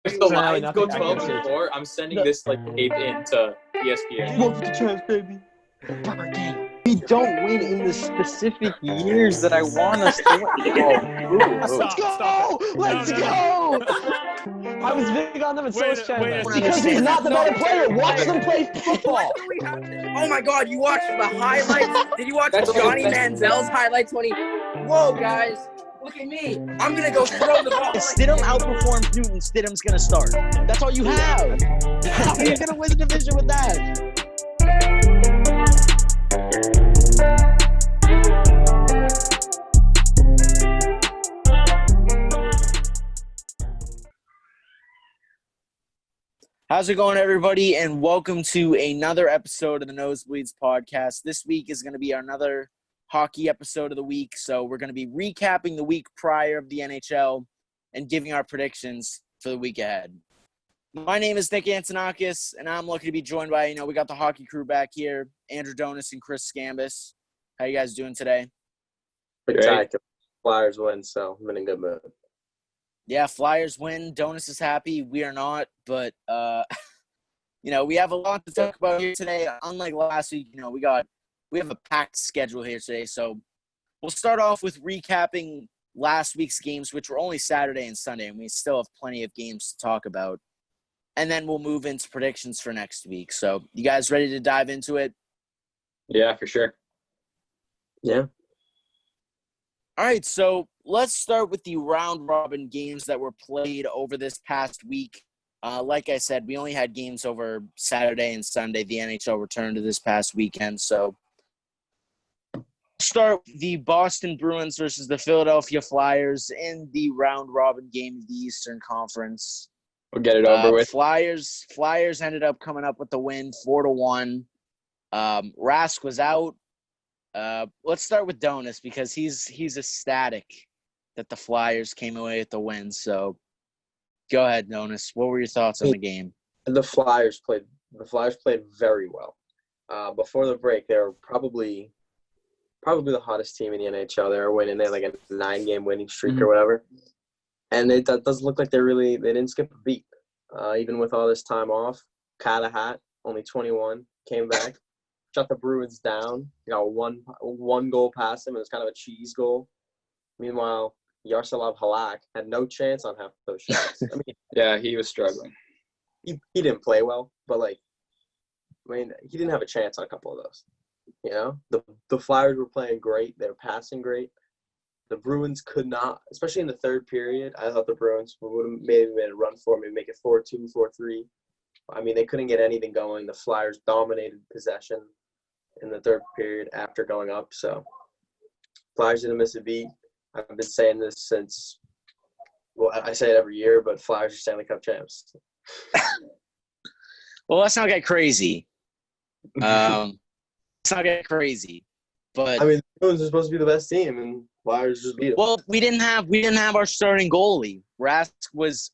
If the Lions go 12-4, I'm sending this like tape in to ESPN. One for the champs, baby. We don't win in the specific years that I want us to win. Let's go! I was big on them and so was Chandler. Because he's not the better player. Watch them play football. Oh my God! You watched the highlights? Did you watch Johnny Manziel's highlights when he? Whoa, guys! Look at me! I'm gonna go throw the ball. If Stidham outperforms Newton, Stidham's gonna start. That's all you have. How are you gonna win the division with that? How's it going, everybody? And welcome to another episode of the Nosebleeds podcast. This week is going to be another hockey episode of the week. So we're going to be recapping the week prior of the NHL and giving our predictions for the week ahead. My name is Nick ANTONAKAS, and I'm lucky to be joined by, we got the hockey crew back here, Andrew DONIS and Chris Scambis. How you guys doing today? Spectacular. Flyers win, so I'm in a good mood. Yeah, Flyers win. DONIS is happy. We are not, but we have a lot to talk about here today. Unlike last week, we have a packed schedule here today. So we'll start off with recapping last week's games, which were only Saturday and Sunday, and we still have plenty of games to talk about. And then we'll move into predictions for next week. So you guys ready to dive into it? Yeah, for sure. Yeah. All right, so let's start with the round-robin games that were played over this past week. Like I said, we only had games over Saturday and Sunday. The NHL returned to this past weekend. So start with the Boston Bruins versus the Philadelphia Flyers in the round-robin game of the Eastern Conference. We'll get it over with. Flyers ended up coming up with the win, 4-1. Rask was out. Let's start with DONIS because he's ecstatic that the Flyers came away with the win. So go ahead, DONIS. What were your thoughts on the game? The Flyers played very well. Before the break, they were probably the hottest team in the NHL. They were winning. They had like a 9-game winning streak or whatever. And it doesn't look like they didn't skip a beat. Even with all this time off, Catahat, only 21, came back. Shut the Bruins down. One goal past him. It was kind of a cheese goal. Meanwhile, Yaroslav Halak had no chance on half those shots. Yeah, he was struggling. He didn't play well, but he didn't have a chance on a couple of those. The Flyers were playing great. They were passing great. The Bruins could not, especially in the third period. I thought the Bruins would have maybe made a run for me, make it 4-2, 4-3. They couldn't get anything going. The Flyers dominated possession in the third period after going up. So Flyers didn't miss a beat. I've been saying this since, I say it every year, but Flyers are Stanley Cup champs. Well, let's not get crazy. But the Bruins are supposed to be the best team, and Flyers just beat them. Well, we didn't have our starting goalie. Rask was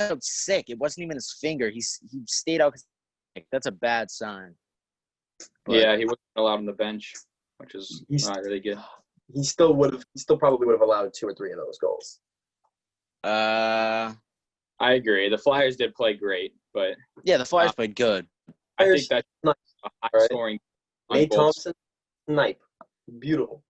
out sick. It wasn't even his finger. He stayed out. That's a bad sign. But, yeah, he wasn't allowed on the bench, which is not really good. He still probably would have allowed 2 or 3 of those goals. I agree. The Flyers did play great, but yeah, the Flyers played good. I think that's a high scoring. Nate Thompson, snipe, beautiful.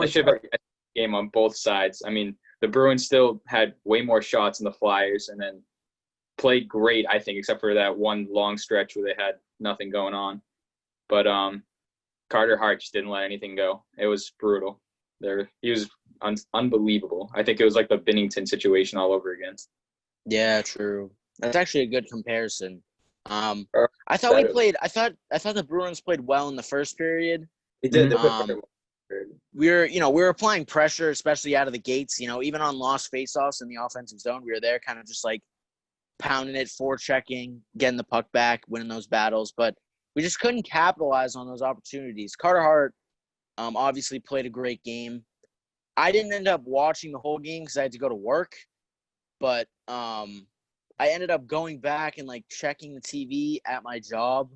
They should have had a game on both sides. The Bruins still had way more shots than the Flyers, and then played great, I think, except for that one long stretch where they had nothing going on. But Carter Hart just didn't let anything go. It was brutal. He was unbelievable. I think it was like the Binnington situation all over again. Yeah, true. That's actually a good comparison. I thought the Bruins played well in the first period. They did. We were applying pressure, especially out of the gates. Even on lost faceoffs in the offensive zone, we were there, kind of just like pounding it, forechecking, getting the puck back, winning those battles. But we just couldn't capitalize on those opportunities. Carter Hart obviously played a great game. I didn't end up watching the whole game because I had to go to work, but I ended up going back and checking the TV at my job,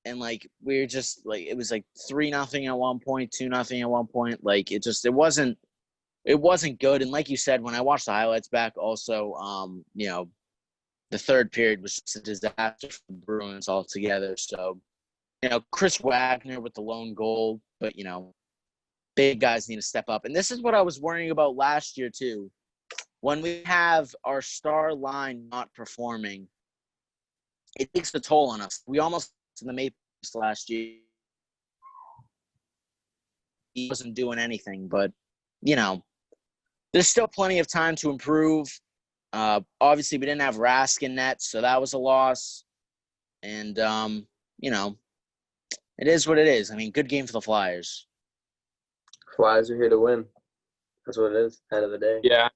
and we were just it was 3-0 at one point, 2-0 at one point. It wasn't it wasn't good. And like you said, when I watched the highlights back, also, the third period was just a disaster for the Bruins altogether. So, Chris Wagner with the lone goal, but, big guys need to step up. And this is what I was worrying about last year, too. When we have our star line not performing, it takes a toll on us. We almost in the Maple Leafs last year. He wasn't doing anything, but, there's still plenty of time to improve. Obviously, we didn't have Rask in net, so that was a loss. And, it is what it is. I mean, good game for the Flyers. Flyers are here to win. That's what it is, end of the day. Yeah.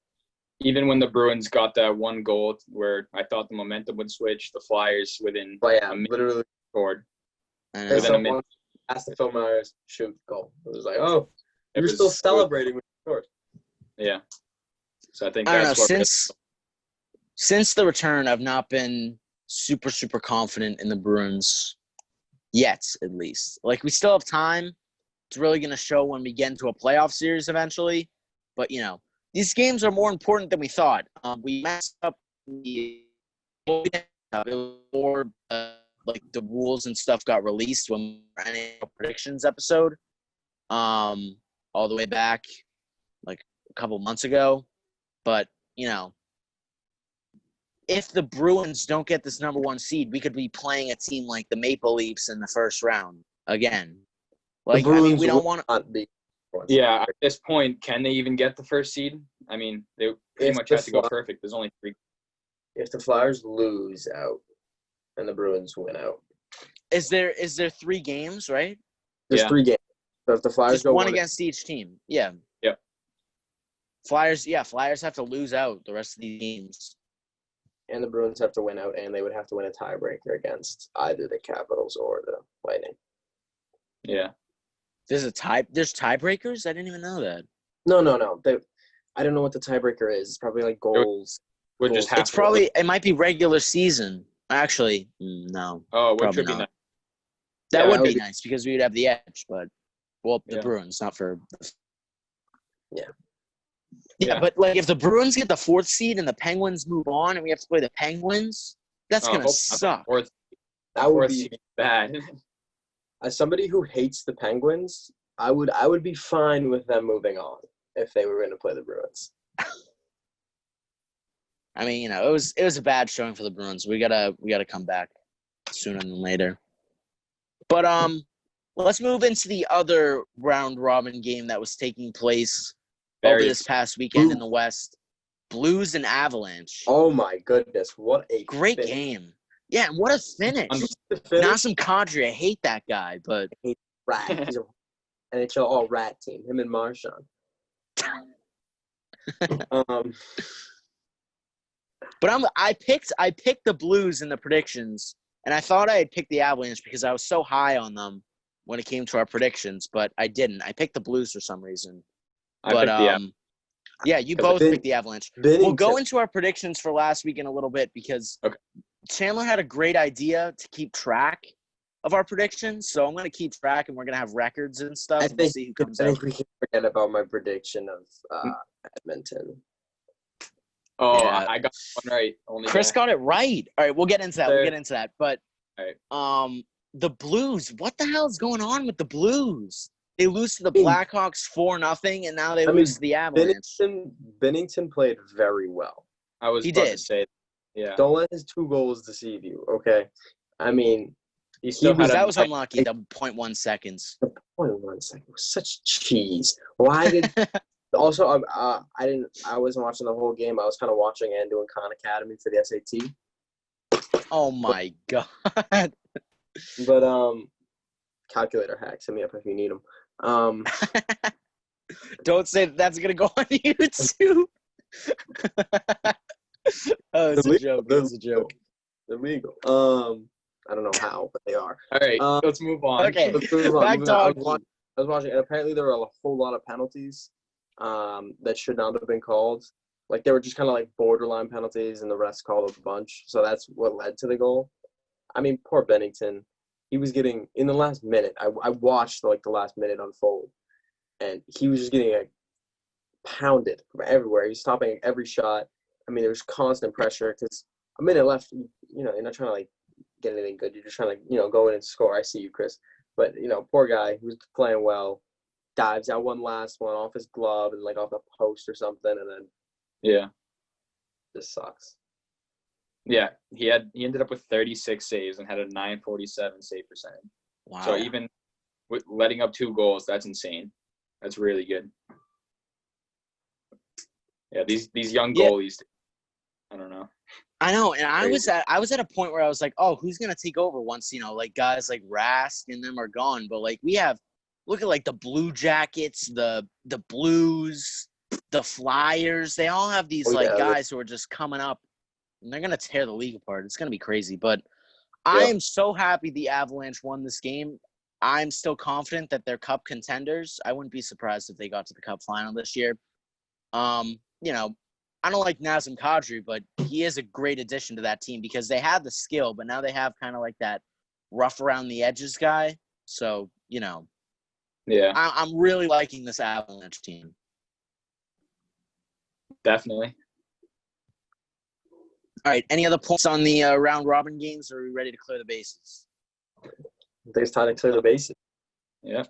Even when the Bruins got that one goal where I thought the momentum would switch, the Flyers within a minute literally scored. They someone asked the Phil Myers shoot goal. It was like, oh, you're still celebrating with the score. Yeah. So I think I don't know. that's Since the return, I've not been super, super confident in the Bruins yet, at least. Like, we still have time. It's really going to show when we get into a playoff series eventually. But, these games are more important than we thought. We messed up before the rules and stuff got released when we ran a predictions episode, all the way back like a couple months ago. But if the Bruins don't get this number one seed, we could be playing a team like the Maple Leafs in the first round again. Like, we don't want to. Yeah, at this point, can they even get the first seed? I mean, they pretty much have to go perfect. There's only 3. If the Flyers lose out and the Bruins win out. Is there 3 games, right? There's 3 games. So if the Flyers just go one against each team. Yeah. Yep. Flyers have to lose out the rest of these games. And the Bruins have to win out, and they would have to win a tiebreaker against either the Capitals or the Lightning. Yeah. There's tiebreakers? I didn't even know that. No. I don't know what the tiebreaker is. It's probably like goals. Would just have it's probably it might be regular season. Actually, no. Oh, which probably would be not. nice. That Yeah, would be nice because we would have the edge, but the Yeah. Bruins, not for. Yeah. Yeah, but like if the Bruins get the 4th seed and the Penguins move on and we have to play the Penguins, that's gonna suck. That would be bad. As somebody who hates the Penguins, I would be fine with them moving on if they were going to play the Bruins. I mean, it was a bad showing for the Bruins. We gotta come back sooner than later. But let's move into the other round robin game that was taking place over this past weekend in the West. Blues and Avalanche. Oh my goodness, what a great game. Yeah, and what a finish. Nassim Kadri, I hate that guy, but rat. He's an NHL all-rat team. Him and Marchand. But I picked the Blues in the predictions, and I thought I had picked the Avalanche because I was so high on them when it came to our predictions, but I didn't. I picked the Blues for some reason. Yeah, you both picked the Avalanche. We'll go into our predictions for last week in a little bit because Chandler had a great idea to keep track of our predictions, so I'm going to keep track, and we're going to have records and stuff. I think we can forget about my prediction of Edmonton. Oh, yeah. I got one right. Chris got it right. All right, we'll get into that. But the Blues, what the hell is going on with the Blues? They lose to the Blackhawks 4-0, and now they lose to the Avalanche. Binnington played very well. I was about to say, yeah. Don't let his 2 goals deceive you, okay? I mean, that was unlucky. The 0.1 seconds. The 0.1 second was such cheese. Why did? Also, I wasn't watching the whole game. I was kind of watching and doing Khan Academy for the SAT. Oh my god! But calculator hacks, hit me up if you need them. Don't say that's gonna go on YouTube. Oh, it's a joke. It's a joke. They're legal. I don't know how, but they are. All right, let's move on. Okay, let's move on. Back to I was watching, and apparently there were a whole lot of penalties that should not have been called. Like, they were just kind of like borderline penalties, and the rest called a bunch. So that's what led to the goal. I mean, poor Binnington. He was getting, in the last minute, I watched like the last minute unfold, and he was just getting pounded from everywhere. He was stopping every shot. I mean, there was constant pressure because a minute left. You know, you're not trying to like get anything good. You're just trying to, you know, go in and score. I see you, Chris. But, you know, poor guy who's playing well, dives out one last one off his glove and like off the post or something, and then just sucks. Yeah, he ended up with 36 saves and had a 947 save percentage. Wow. So even with letting up 2 goals, that's insane. That's really good. Yeah, these young goalies, I don't know. I know, and I was at a point where I was like, oh, who's gonna take over once, you know, like guys like Rask and them are gone? But like look at like the Blue Jackets, the Blues, the Flyers. They all have these guys who are just coming up, and they're gonna tear the league apart. It's gonna be crazy. But I am so happy the Avalanche won this game. I'm still confident that they're Cup contenders. I wouldn't be surprised if they got to the Cup final this year. You know, I don't like Nazem Kadri, but he is a great addition to that team because they have the skill, but now they have kind of like that rough around the edges guy. So, you know, I'm really liking this Avalanche team. Definitely. All right. Any other points on the round robin games, or are we ready to clear the bases? I think it's time to clear the bases. Yeah.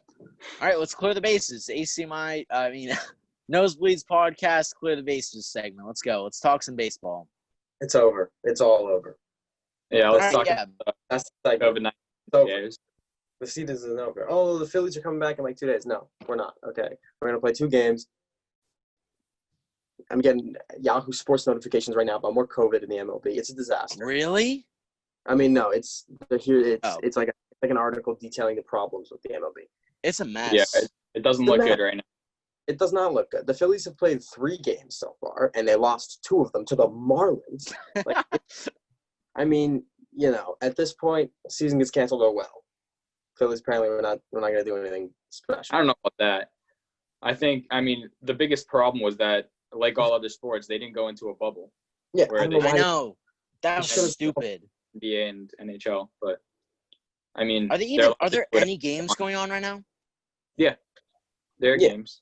All right, let's clear the bases. ACMi, Nosebleeds podcast, clear the bases segment. Let's go. Let's talk some baseball. It's over. It's all over. Yeah, let's talk about that's like COVID-19 games. The season isn't over. Oh, the Phillies are coming back in like 2 days. No, we're not. Okay. We're going to play 2 games. I'm getting Yahoo Sports notifications right now about more COVID in the MLB. It's a disaster. Really? I mean, no, it's like an article detailing the problems with the MLB. It's a mess. Yeah, it doesn't look good right now. It does not look good. The Phillies have played 3 games so far, and they lost 2 of them to the Marlins. Like, I mean, you know, at this point, season gets canceled. Oh well. Phillies apparently we're not going to do anything special. I don't know about that. I mean, the biggest problem was that, like all other sports, they didn't go into a bubble. Yeah, I know. That was stupid. NBA and NHL, but I mean, are there any games going on right now? Yeah, there are games.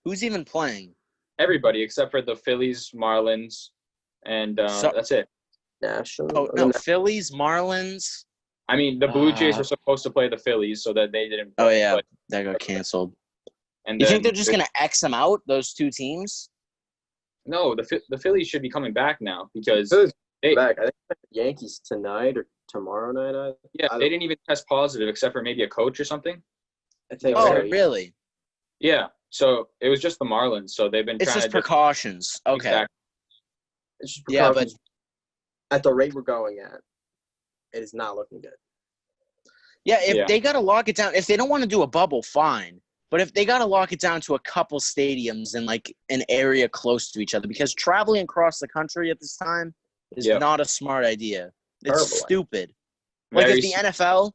Who's even playing? Everybody except for the Phillies, Marlins, and that's it. National. Oh no, Phillies, Marlins. I mean, the Blue Jays were supposed to play the Phillies, so that they didn't. Oh yeah, that got canceled. And you think they're just gonna X them out? Those 2 teams? No, the Phillies should be coming back now because back. I think the Yankees tonight or tomorrow night. They didn't even test positive except for maybe a coach or something. I think. Oh, really? Yeah. So it was just the Marlins. So they've been. It's trying just to precautions. Okay. Exactly. It's just precautions. But at the rate we're going at, it is not looking good. Yeah, if they got to lock it down, if they don't want to do a bubble, fine. But if they got to lock it down to a couple stadiums in like an area close to each other, because traveling across the country at this time is not a smart idea. It's stupid. Like if the NFL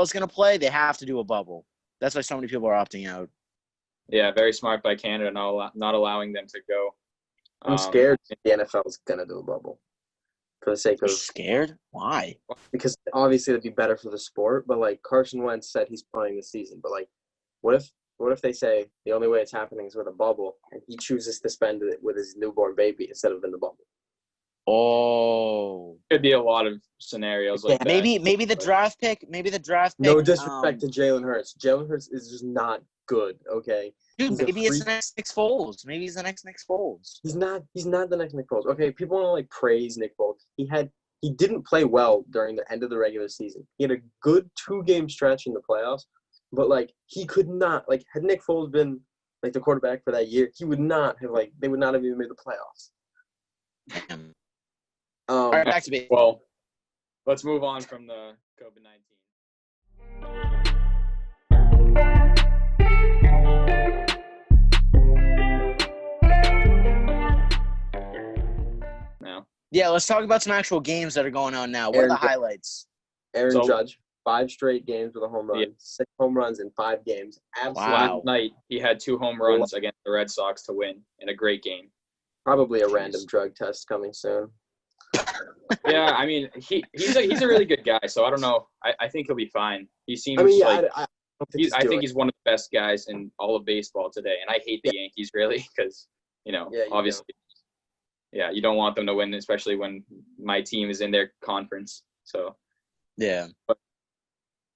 is going to play, they have to do a bubble. That's why so many people are opting out. Yeah, very smart by Canada not allowing them to go. I'm scared the NFL is going to do a bubble for the sake of. You're scared? Why? Because obviously it'd be better for the sport, but like Carson Wentz said he's playing this season, but like what if they say the only way it's happening is with a bubble and he chooses to spend it with his newborn baby instead of in the bubble? Oh. Could be a lot of scenarios like that. Maybe the draft pick. No disrespect to Jalen Hurts. Jalen Hurts is just not good, okay? Dude, maybe it's the next Nick Foles. Maybe he's the next Nick Foles. He's not the next Nick Foles. Okay, people want to like praise Nick Foles. He didn't play well during the end of the regular season. He had a good 2-game stretch in the playoffs, but like he could not, like, had Nick Foles been like the quarterback for that year, he would not have they would not have even made the playoffs. Damn. All right, back to me. Well, let's move on from the COVID-19. Now. Yeah, let's talk about some actual games that are going on now. What are the highlights? Aaron Judge, 5 straight games with a home run. 6 home runs in 5 games. Absolutely. Last night, he had 2 home runs against the Red Sox to win in a great game. Probably a random drug test coming soon. Yeah, I mean, he's a really good guy, so I don't know. I think he'll be fine. He seems I think he's one of the best guys in all of baseball today. And I hate the Yankees really because, obviously, you don't want them to win, especially when my team is in their conference. So, yeah.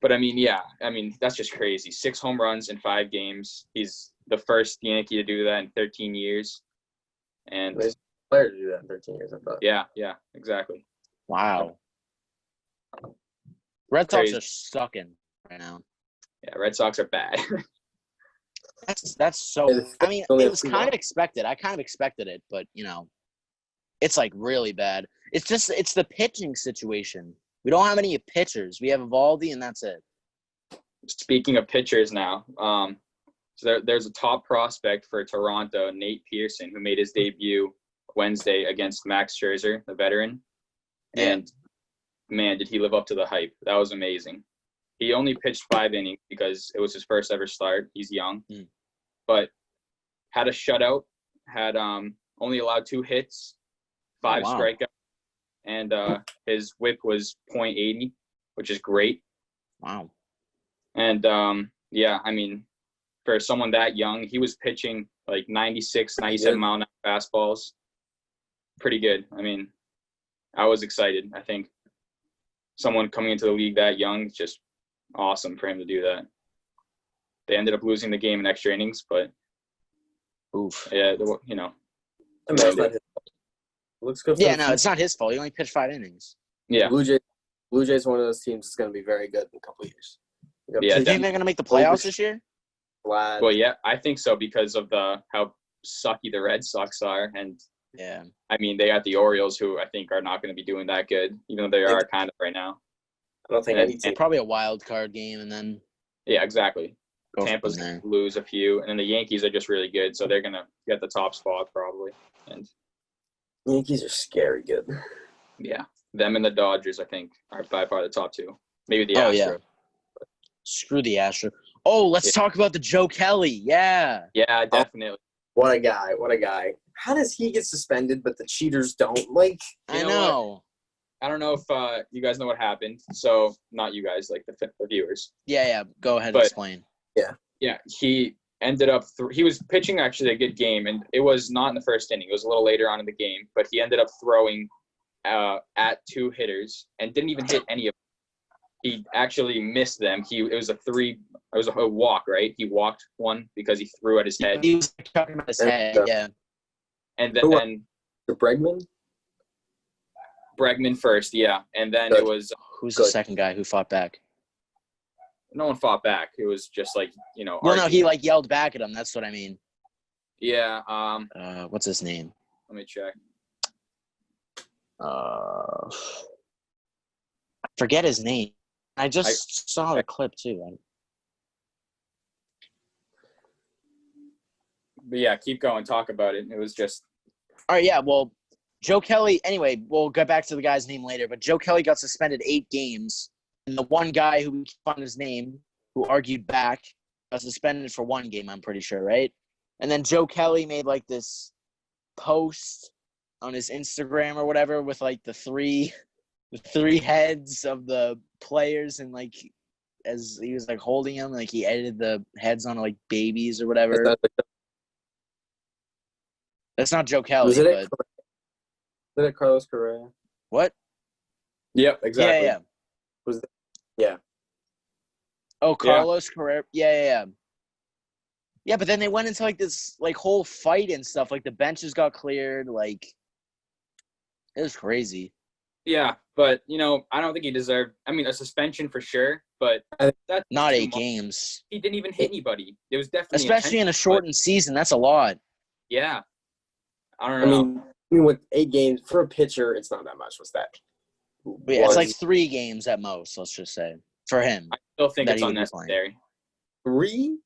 But I mean, that's just crazy. 6 home runs in 5 games. He's the first Yankee to do that in 13 years. And player to do that in 13 years, I thought. Yeah, exactly. Wow. Red Sox are sucking right now. Yeah, Red Sox are bad. That's so. I mean, it was kind of expected. I kind of expected it, but it's like really bad. It's the pitching situation. We don't have any pitchers. We have Evaldi, and that's it. Speaking of pitchers now, so there's a top prospect for Toronto, Nate Pearson, who made his debut Wednesday against Max Scherzer, the veteran. Yeah. And, man, did he live up to the hype. That was amazing. He only pitched 5 innings because it was his first ever start. He's young. But had a shutout, had only allowed 2 hits, 5 strikeouts, and his whip was .80, which is great. Wow. And, I mean, for someone that young, he was pitching like 96, 97 mile-an-hour fastballs. Pretty good. I mean, I was excited. I think someone coming into the league that young is just awesome for him to do that. They ended up losing the game in extra innings, but oof. Yeah, I mean, it's not his fault. Looks good. Yeah, no, it's not his fault. He only pitched 5 innings. Yeah. Blue Jays one of those teams that's going to be very good in a couple of years. Do you think they're going to make the playoffs this year? Glad. Well, yeah, I think so because of how sucky the Red Sox are, and I mean they got the Orioles, who I think are not going to be doing that good, even though they are kind of right now. I don't think any team. Probably a wild card game, and then exactly. Tampa's going to lose a few, and then the Yankees are just really good, so they're going to get the top spot probably. And Yankees are scary good. Yeah, them and the Dodgers, I think, are by far the top 2. Maybe the Astros. Yeah. Screw the Astros. Oh, let's talk about the Joe Kelly. Yeah. Yeah, definitely. What a guy. How does he get suspended, but the cheaters don't? Like, I know. I don't know if you guys know what happened. So, not you guys, like the viewers. Yeah. Go ahead and explain. Yeah, he ended up he was pitching actually a good game, and it was not in the first inning. It was a little later on in the game, but he ended up throwing at 2 hitters and didn't even hit any of them. He actually missed them. It was a walk, right? He walked one because he threw at his head. He was talking about his head, yeah. And then Bregman first, yeah. And then it was who's the second guy who fought back? No one fought back. It was just like, Well, no, he like yelled back at him. That's what I mean. Yeah. What's his name? Let me check. I forget his name. I just saw the clip too. But yeah, keep going. Talk about it. It was just. All right. Yeah. Well, Joe Kelly. Anyway, we'll get back to the guy's name later. But Joe Kelly got suspended 8 games, and the one guy who we found his name, who argued back, got suspended for 1 game. I'm pretty sure, right? And then Joe Kelly made like this post on his Instagram or whatever with like the three heads of the players, and like as he was like holding them, like he edited the heads on like babies or whatever. That's not Joe Kelly. Was it Carlos Correa? What? Yep, exactly. Yeah. Oh, Carlos Correa. Yeah. Yeah, but then they went into like this like whole fight and stuff. Like the benches got cleared. Like it was crazy. Yeah, but I don't think he deserved. I mean, a suspension for sure, but that's not 8 games. He didn't even hit anybody. It was definitely especially in a shortened season. That's a lot. Yeah, I don't know. I mean, with 8 games for a pitcher, it's not that much. What's that? Yeah, it's like 3 games at most. Let's just say for him. I still think it's unnecessary. 3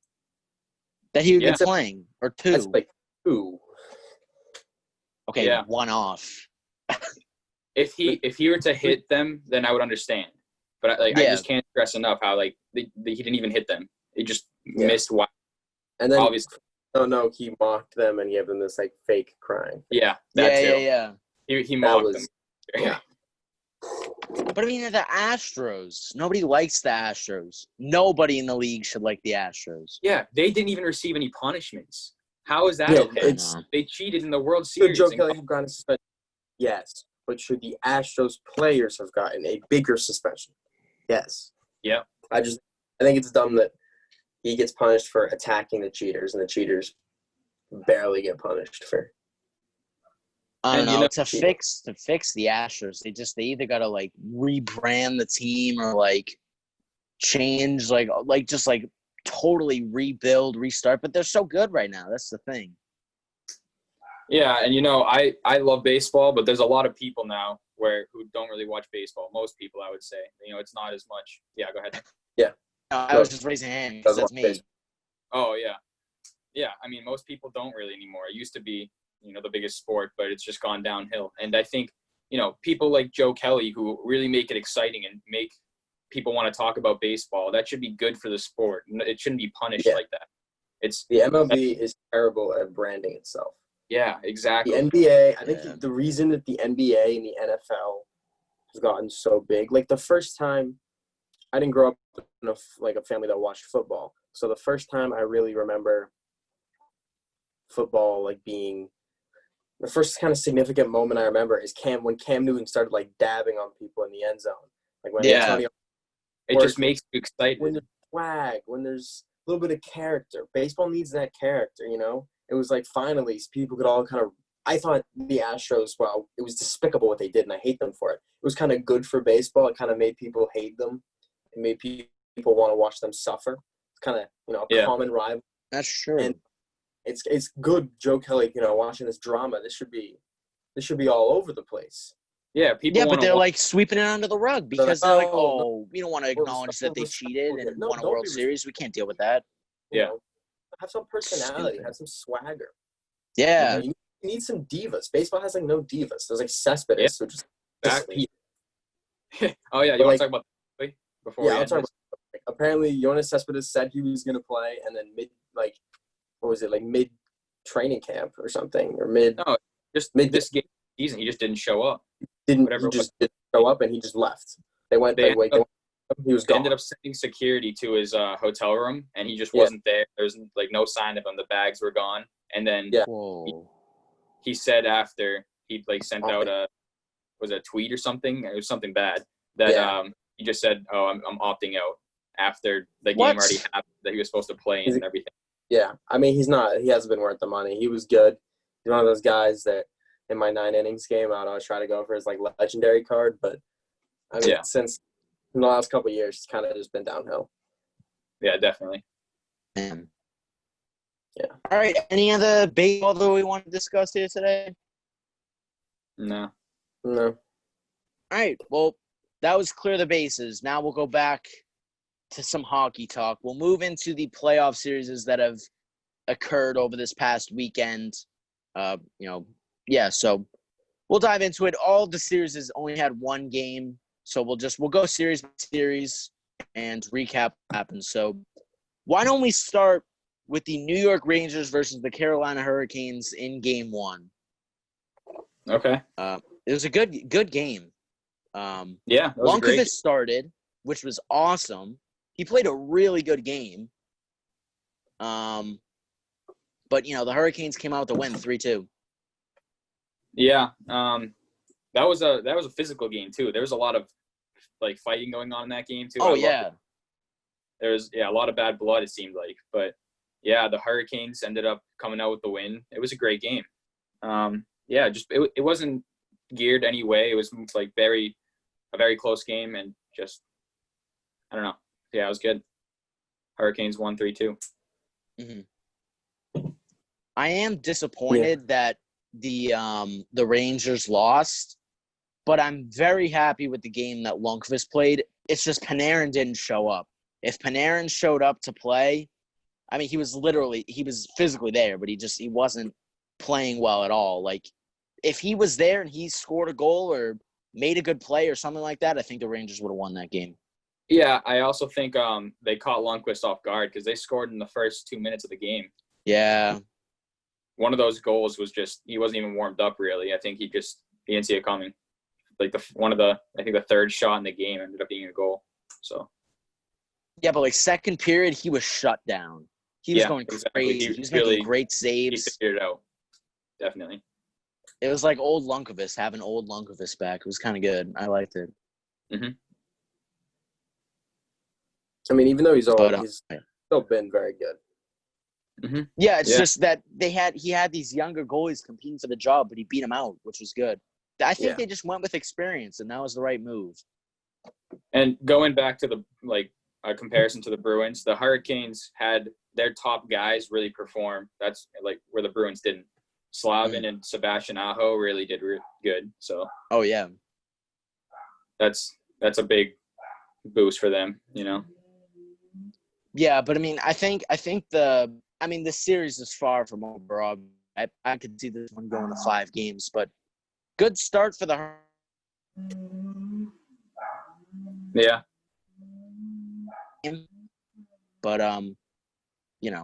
that he would be playing, or 2. That's like 2. Okay, 1 off. If he were to hit them, then I would understand. But I just can't stress enough how he didn't even hit them. He just missed wide. And then obviously, no, he mocked them and gave them this like fake crying. Yeah, that too. Yeah. He mocked them. Yeah. But I mean, the Astros. Nobody likes the Astros. Nobody in the league should like the Astros. Yeah, they didn't even receive any punishments. How is that Yeah, okay? it's They cheated in the World should Series. Joe Kelly have gotten a suspension? Yes, but should the Astros players have gotten a bigger suspension? Yes. Yep. I think it's dumb that he gets punished for attacking the cheaters, and the cheaters barely get punished for. I don't And, know. To fix the Astros, they either gotta like rebrand the team or like change just totally rebuild, restart. But they're so good right now. That's the thing. Yeah, and I love baseball, but there's a lot of people now who don't really watch baseball. Most people, I would say. It's not as much. Yeah, go ahead. Yeah. I was just raising a hand because that's me. Oh yeah, yeah. I mean, most people don't really anymore. It used to be, the biggest sport, but it's just gone downhill. And I think, people like Joe Kelly who really make it exciting and make people want to talk about baseball. That should be good for the sport. It shouldn't be punished like that. The MLB is terrible at branding itself. Yeah, exactly. The NBA, I think the reason that the NBA and the NFL has gotten so big, like the first time, I didn't grow up in a family that watched football. So the first time I really remember football being the first kind of significant moment I remember is when Cam Newton started dabbing on people in the end zone. Antonio, it just makes you excited. When there's swag, when there's a little bit of character. Baseball needs that character, It was finally people could all kind of – I thought the Astros, it was despicable what they did, and I hate them for it. It was kind of good for baseball. It kind of made people hate them. It made people want to watch them suffer. It's kind of, a common rival. That's true. And it's good, Joe Kelly, watching this drama. This should be all over the place. Yeah, but they're sweeping it under the rug because they're we don't want to acknowledge that they cheated and won a World Series. We can't deal with that. Yeah. Have some personality. Have some swagger. Yeah. You need some divas. Baseball has no divas. There's Cespedes, which is exactly. Oh yeah, you want to talk about before? Yeah, I'll talk about. Apparently, Yoenis Cespedes said he was going to play, and then mid training camp or something, or mid. No, just mid this game season, he just didn't show up. Didn't show up, and he just left. He was gone. They ended up sending security to his hotel room, and he just wasn't there. There was no sign of him. The bags were gone, and then he said after he sent out a tweet or something. It was something bad that he just said, "Oh, I'm opting out." After the game already happened, that he was supposed to play and everything. Yeah, I mean, he hasn't been worth the money. He was good. He's one of those guys that in my 9 innings game, I'd always try to go for his legendary card, but since in the last couple of years, it's kind of just been downhill. Yeah, definitely. Yeah. All right. Any other baseball that we want to discuss here today? No. All right. Well, that was clear the bases. Now we'll go back to some hockey talk. We'll move into the playoff series that have occurred over this past weekend. So we'll dive into it. All the series only had one game, so we'll go series by series and recap what happened. So why don't we start with the New York Rangers versus the Carolina Hurricanes in Game 1? Okay. It was a good game. Lundqvist started, which was awesome. He played a really good game. But the Hurricanes came out with the win 3-2. Yeah. That was a physical game too. There was a lot of fighting going on in that game too. Oh yeah. There was a lot of bad blood, it seemed like. But yeah, the Hurricanes ended up coming out with the win. It was a great game. It wasn't geared any way. It was a very close game, and just I don't know. Yeah, it was good. Hurricanes won 3-2. Mm-hmm. I am disappointed that the Rangers lost, but I'm very happy with the game that Lundqvist played. It's just Panarin didn't show up. If Panarin showed up to play, I mean, he was physically there, but he wasn't playing well at all. If he was there and he scored a goal or made a good play or something like that, I think the Rangers would have won that game. Yeah, I also think they caught Lundqvist off guard because they scored in the first 2 minutes of the game. Yeah. One of those goals was just he wasn't even warmed up really. I think he didn't see it coming. like I think the third shot in the game ended up being a goal. So Yeah, but like second period, he was shut down. He was going exactly. crazy. He was making great He saves. figured it out. Definitely. It was like old Lunkovic, having old Lunkovic back. It was kind of good. I liked it. Mm-hmm. I mean, even though he's old, But, he's still been very good. Mm-hmm. Yeah, it's just that he had these younger goalies competing for the job, but he beat them out, which was good. I think they just went with experience, and that was the right move. And going back to a comparison to the Bruins, the Hurricanes had their top guys really perform. That's like where the Bruins didn't. Slavin and Sebastian Aho really did good. So. Oh yeah. That's a big boost for them, you know. Yeah, but I mean, I think the series is far from over. I could see this one going to 5 games, but good start for the. Yeah. But you know.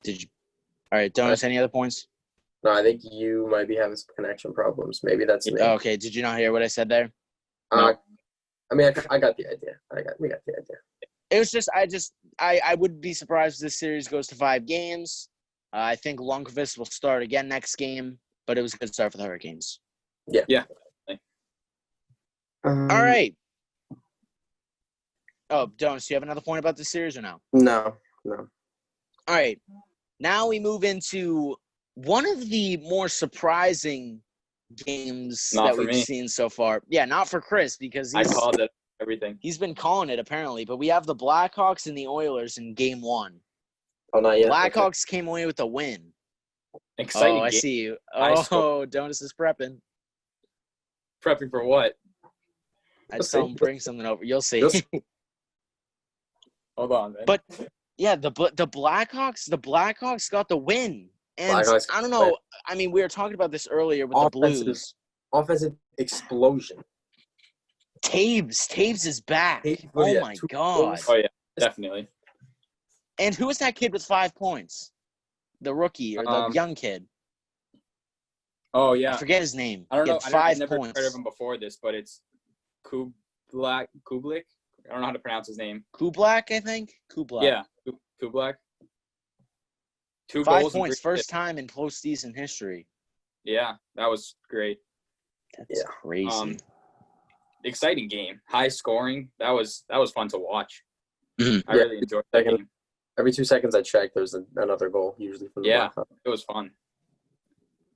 Did you? All right, DONIS, any other points? No, I think you might be having some connection problems. Maybe that's me. Okay, did you not hear what I said there? No. I mean, I got the idea. We got the idea. It was just I would be surprised if this series goes to 5 games. I think Lunkovic will start again next game, but it was a good start for the Hurricanes. Yeah. All right. Oh, DONIS, do you have another point about this series or no? No. All right. Now we move into one of the more surprising games that we've seen so far. Yeah, not for Chris because I called it everything. He's been calling it apparently, but we have the Blackhawks and the Oilers in game 1. Oh, not yet. Blackhawks came away with a win. Exciting. I game. see you. Nice. DONIS is prepping. Prepping for what? I saw him bring something over. You'll see. Hold on, man. But yeah, the Blackhawks got the win. And Blackhawks, I don't know. I mean, we were talking about this earlier with the Blues. Offensive explosion. Taves is back. Oh, my God. Oh yeah, definitely. And who is that kid with 5 points? The rookie or the young kid? Oh yeah, I forget his name. I don't know. I've never points. heard of him before this, but it's Kublik. I don't know how to pronounce his name. Kublak, I think. Kublak. Yeah, Kublik. 2 5 goals. points, first time in postseason history. Yeah, that was great. That's crazy. Exciting game, high scoring. That was fun to watch. Mm-hmm. I really enjoyed that game. Every 2 seconds I check, there's another goal usually from the Blackhawks. It was fun.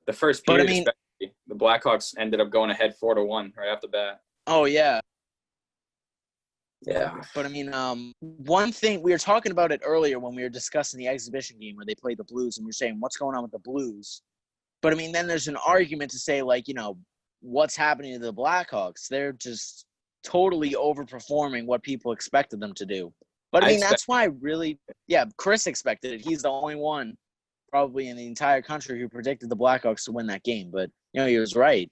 The first period, especially, the Blackhawks ended up going ahead 4-1 right off the bat. Oh yeah. Yeah. But I mean, one thing we were talking about it earlier when we were discussing the exhibition game where they played the Blues, and we were saying what's going on with the Blues. But I mean, then there's an argument to say what's happening to the Blackhawks? They're just totally overperforming what people expected them to do. But I mean, that's why Chris expected it. He's the only one probably in the entire country who predicted the Blackhawks to win that game. But, he was right.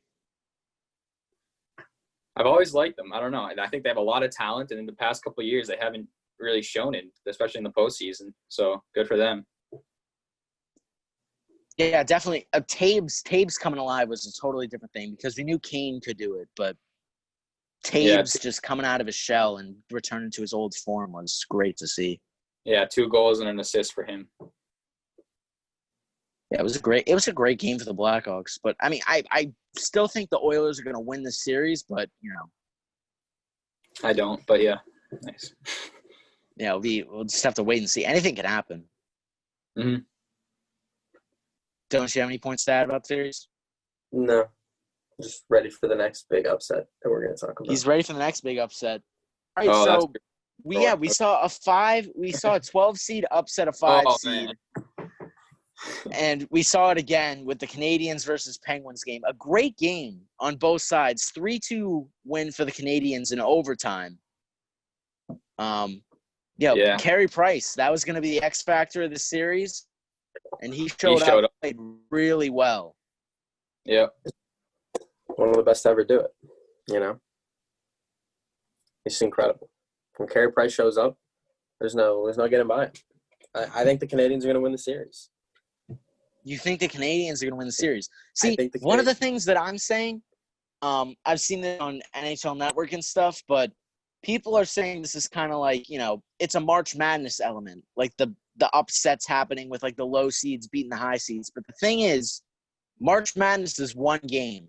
I've always liked them. I don't know. I think they have a lot of talent, and in the past couple of years, they haven't really shown it, especially in the postseason. So good for them. Yeah, definitely. Taves coming alive was a totally different thing because we knew Kane could do it, but Taves just coming out of his shell and returning to his old form was great to see. Yeah, 2 goals and an assist for him. Yeah, it was a great game for the Blackhawks. But I mean, I still think the Oilers are going to win this series, but I don't. But yeah, nice. Yeah, we'll just have to wait and see. Anything can happen. Mm-hmm. Don't you have any points to add about the series? No. Just ready for the next big upset that we're going to talk about. He's ready for the next big upset. All right, so we saw a 12 seed upset a 5 seed. And we saw it again with the Canadiens versus Penguins game. A great game on both sides. 3-2 win for the Canadiens in overtime. Carey Price, that was going to be the X factor of the series. And he showed up. Played really well. Yeah. One of the best to ever do it, It's incredible. When Carey Price shows up, there's no getting by it. I think the Canadiens are going to win the series. you think the Canadiens are going to win the series. See, think the one of the things that I'm saying, I've seen it on NHL Network and stuff, but people are saying this is kind of like, you know, it's a March Madness element, like the upsets happening with like the low seeds beating the high seeds. But the thing is, March Madness is one game.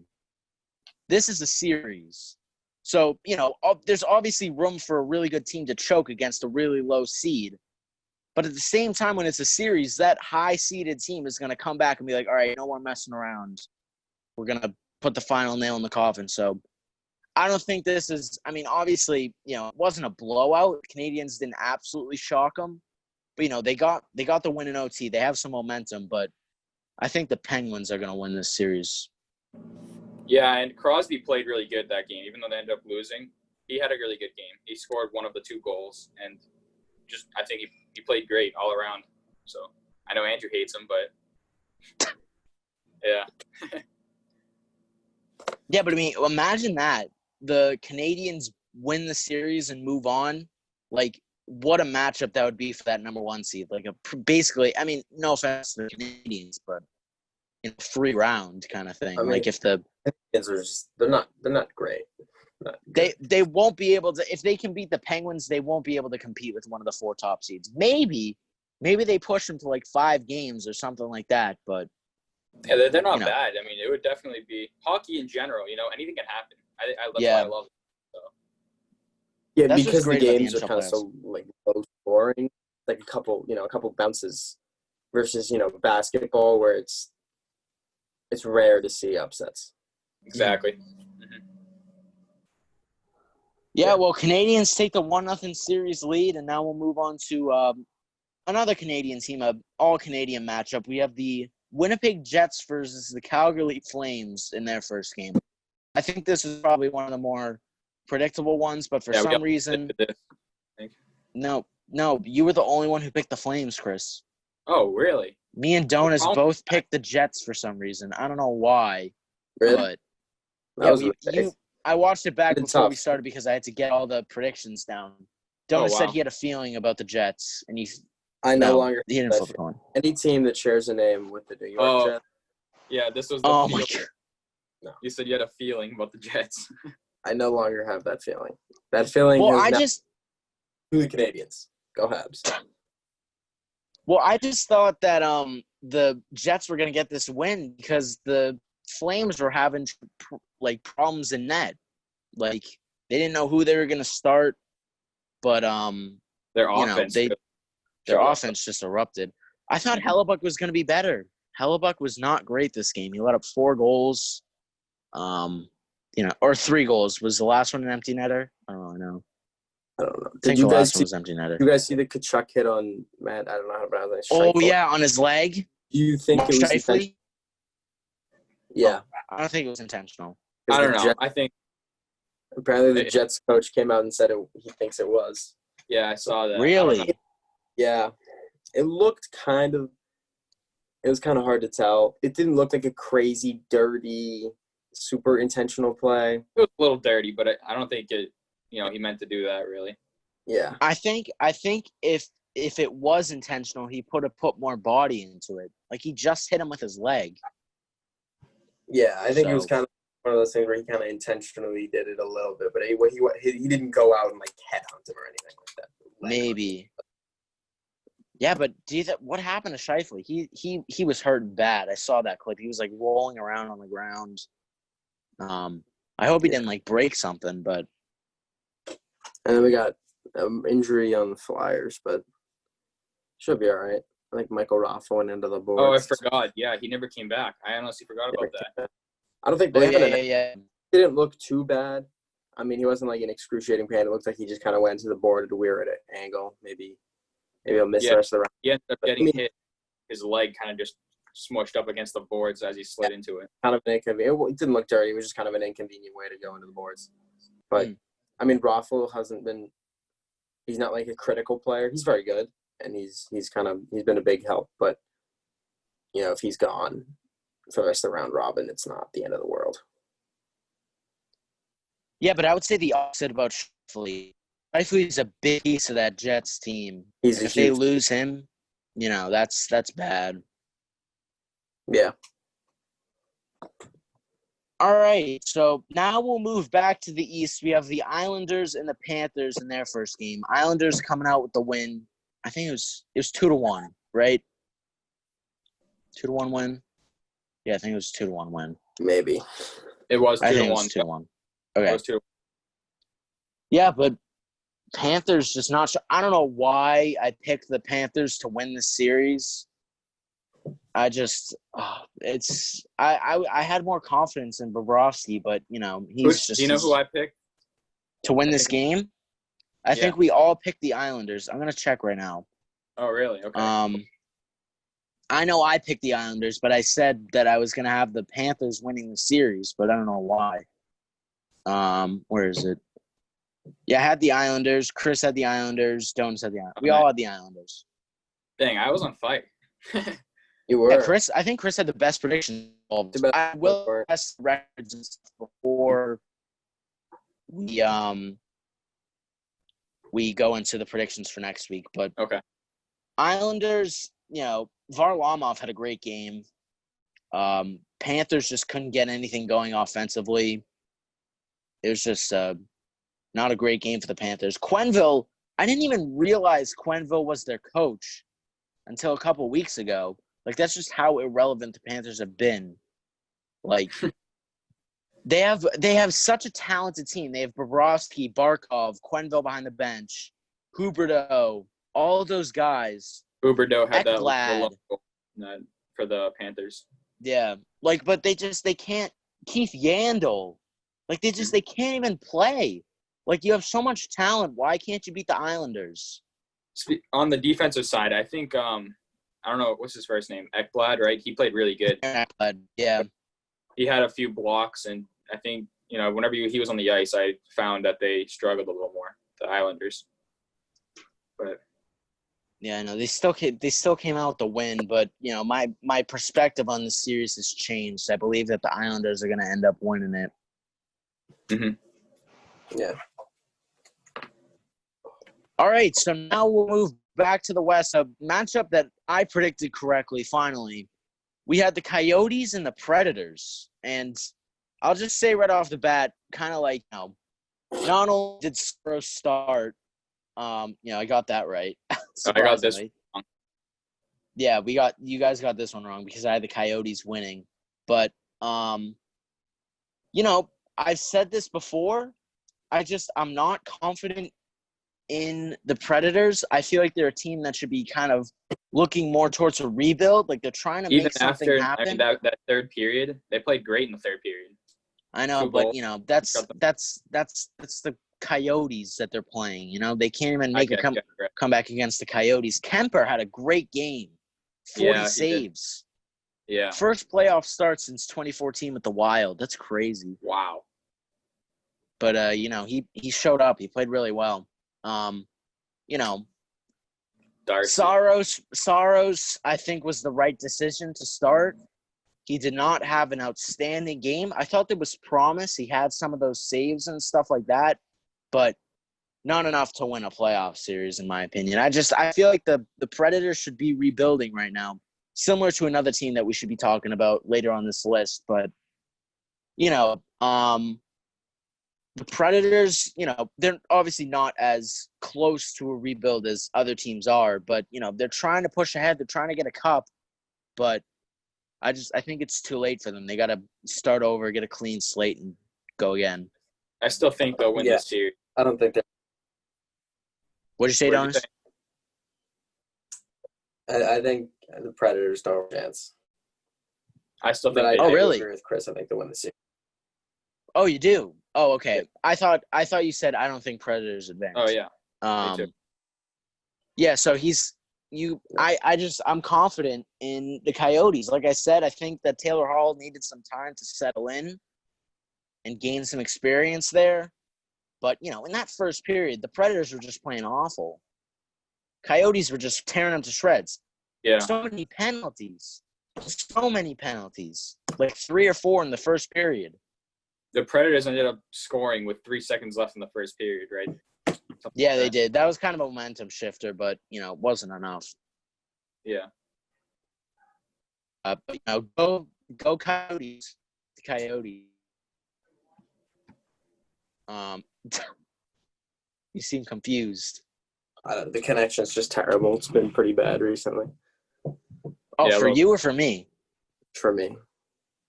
This is a series. So, you know, there's obviously room for a really good team to choke against a really low seed. But at the same time, when it's a series, that high-seeded team is going to come back and be like, all right, no more messing around. We're going to put the final nail in the coffin. So I don't think this is – I mean, obviously, you know, it wasn't a blowout. The Canadiens didn't absolutely shock them. But, you know, they got the win in OT. They have some momentum. But I think the Penguins are going to win this series. Yeah, and Crosby played really good that game. Even though they ended up losing, he had a really good game. He scored one of the 2 goals, and just I think he played great all around. So I know Andrew hates him, but yeah. Yeah, but I mean, imagine that. The Canadiens win the series and move on. Like, what a matchup that would be for that number 1 seed. Like, basically, I mean, no offense to the Canadiens, but in a free round kind of thing. I mean, like, if the they're not great. they won't be able to, if they can beat the Penguins, they won't be able to compete with one of the 4 top seeds. Maybe they push them to like 5 games or something like that. But yeah, they're not you know, bad. I mean, it would definitely be hockey in general. You know, anything can happen. That's Yeah. why I love it. So. Yeah, That's because what's the great about the games are NHL kind of so like low scoring, like a couple bounces versus, you know, basketball where it's rare to see upsets. Exactly. Mm-hmm. Yeah, well, Canadiens take the 1-0 series lead, and now we'll move on to another Canadian team, an all-Canadian matchup. We have the Winnipeg Jets versus the Calgary Flames in their first game. I think this is probably one of the more predictable ones, but for some reason – No, you were the only one who picked the Flames, Chris. Oh, really? Me and Donis both picked the Jets for some reason. I don't know why. Really? But yeah, I watched it back before we tough. started because I had to get all the predictions down. Donis said he had a feeling about the Jets, and he longer he didn't flip a coin. Any team that shares a name with the New York Jets. Yeah, this was the Oh my God. No. You said you had a feeling about the Jets. I no longer have that feeling. That feeling Well, is to the Canadians. Go Habs. Well, I just thought that the Jets were going to get this win because the Flames were having like problems in net. Like they didn't know who they were going to start, but their offense, their offense just erupted. I thought Hellebuck was going to be better. Hellebuck was not great this game. He let up 4 goals, or 3 goals. Was the last one an empty netter? I don't really know. I don't know. I think the last one was empty netter. Did you guys see the Kachuk hit on Matt? I don't know how to pronounce it. Oh, yeah, on his leg. Do you think it was intentional? Yeah. I don't think it was intentional. I don't know. I think apparently the Jets coach came out and said he thinks it was. Yeah, I saw that. Really? Yeah. It was kind of hard to tell. It didn't look like a crazy, dirty, super intentional play. It was a little dirty, but I don't think it, he meant to do that really. Yeah. I think if it was intentional, he put more body into it. Like he just hit him with his leg. Yeah, I think it was kind of one of those things where he kind of intentionally did it a little bit, but he didn't go out and like headhunt him or anything like that. Maybe. Yeah, but what happened to Scheifele? He was hurt bad. I saw that clip. He was like rolling around on the ground. I hope he didn't like break something, but. And then we got injury on the Flyers, but should be all right. I think Michael Rafa went into the board. Oh, I forgot. Yeah, he never came back. I honestly forgot about that. I don't think He didn't look too bad. I mean, he wasn't like in excruciating pain. It looks like he just kind of went to the board at a weird angle. Maybe he'll miss the rest of the round. He ended up getting hit. His leg kind of just smushed up against the boards as he slid into it. Kind of an inconvenient. It didn't look dirty. It was just kind of an inconvenient way to go into the boards. But I mean, Rafa hasn't been. He's not like a critical player. He's very good, and he's been a big help. But if he's gone for the rest of the round robin, it's not the end of the world. Yeah, but I would say the opposite about Scheifele. Scheifele is a big piece of that Jets team. If they lose him, that's bad. Yeah. All right, so now we'll move back to the East. We have the Islanders and the Panthers in their first game. Islanders coming out with the win. I think it was 2-1, right? 2-1 win. Yeah, I think it was 2-1 win. Maybe. It was 2-1. I think it was 2-1. Okay. It was 2-1. Yeah, but Panthers just not sure. I don't know why I picked the Panthers to win the series. I just I had more confidence in Bobrovsky, but he's just. Do you know who I picked to win this game? I think we all picked the Islanders. I'm gonna check right now. Oh, really? Okay. I know I picked the Islanders, but I said that I was gonna have the Panthers winning the series, but I don't know why. Where is it? Yeah, I had the Islanders. Chris had the Islanders. Donis had the Islanders. We all had the Islanders. Dang, I was on fire. You were. Yeah, Chris. I think Chris had the best prediction. I will test records before we go into the predictions for next week. But okay, Islanders. Varlamov had a great game. Panthers just couldn't get anything going offensively. It was just not a great game for the Panthers. Quenneville. I didn't even realize Quenneville was their coach until a couple weeks ago. Like, that's just how irrelevant the Panthers have been. Like, they have such a talented team. They have Bobrovsky, Barkov, Quenneville behind the bench, Huberdeau, all of those guys. Huberdeau had that Ekblad. For the Panthers. Yeah. Like, but they can't – Keith Yandel. Like, they can't even play. Like, you have so much talent. Why can't you beat the Islanders? On the defensive side, I think I don't know what's his first name, Ekblad, right? He played really good. Ekblad, yeah. He had a few blocks, and I think whenever he was on the ice, I found that they struggled a little more, the Islanders. But yeah, I know they still came out with the win, but my perspective on the series has changed. I believe that the Islanders are going to end up winning it. Mm-hmm. Yeah. All right, so now we'll move back to the West. A matchup that I predicted correctly, finally. We had the Coyotes and the Predators. And I'll just say right off the bat, kind of like, not only did Saros start, I got that right. I got this wrong. Yeah, you guys got this one wrong because I had the Coyotes winning. But, I've said this before. I'm not confident in the Predators. I feel like they're a team that should be kind of looking more towards a rebuild. Like, they're trying to make something happen. Even after that third period, they played great in the third period. I know, but that's the Coyotes that they're playing. They can't even make a comeback against the Coyotes. Kemper had a great game, 40 saves. Yeah, first playoff start since 2014 with the Wild. That's crazy. Wow. But he showed up. He played really well. Saros, I think, was the right decision to start. He did not have an outstanding game. I thought there was promise. He had some of those saves and stuff like that, but not enough to win a playoff series, in my opinion. I feel like the Predators should be rebuilding right now, similar to another team that we should be talking about later on this list. But, the Predators, they're obviously not as close to a rebuild as other teams are, but, they're trying to push ahead. They're trying to get a cup, but I think it's too late for them. They got to start over, get a clean slate, and go again. I still think they'll win this series. I don't think that. What'd you say, Donis? I think the Predators don't have a chance. I still think I really? agree with Chris. I think they'll win the series. Oh, you do? Oh, okay. I thought you said I don't think Predators advance. Oh, yeah. Me too. Yeah, so I'm confident in the Coyotes. Like I said, I think that Taylor Hall needed some time to settle in and gain some experience there. But, in that first period, the Predators were just playing awful. Coyotes were just tearing them to shreds. Yeah. So many penalties. Like 3 or 4 in the first period. The Predators ended up scoring with 3 seconds left in the first period, right? Yeah, they did. That was kind of a momentum shifter, but, it wasn't enough. Yeah. Go Coyotes. The Coyotes. You seem confused. The connection's just terrible. It's been pretty bad recently. Oh, Yeah, for you or for me? For me.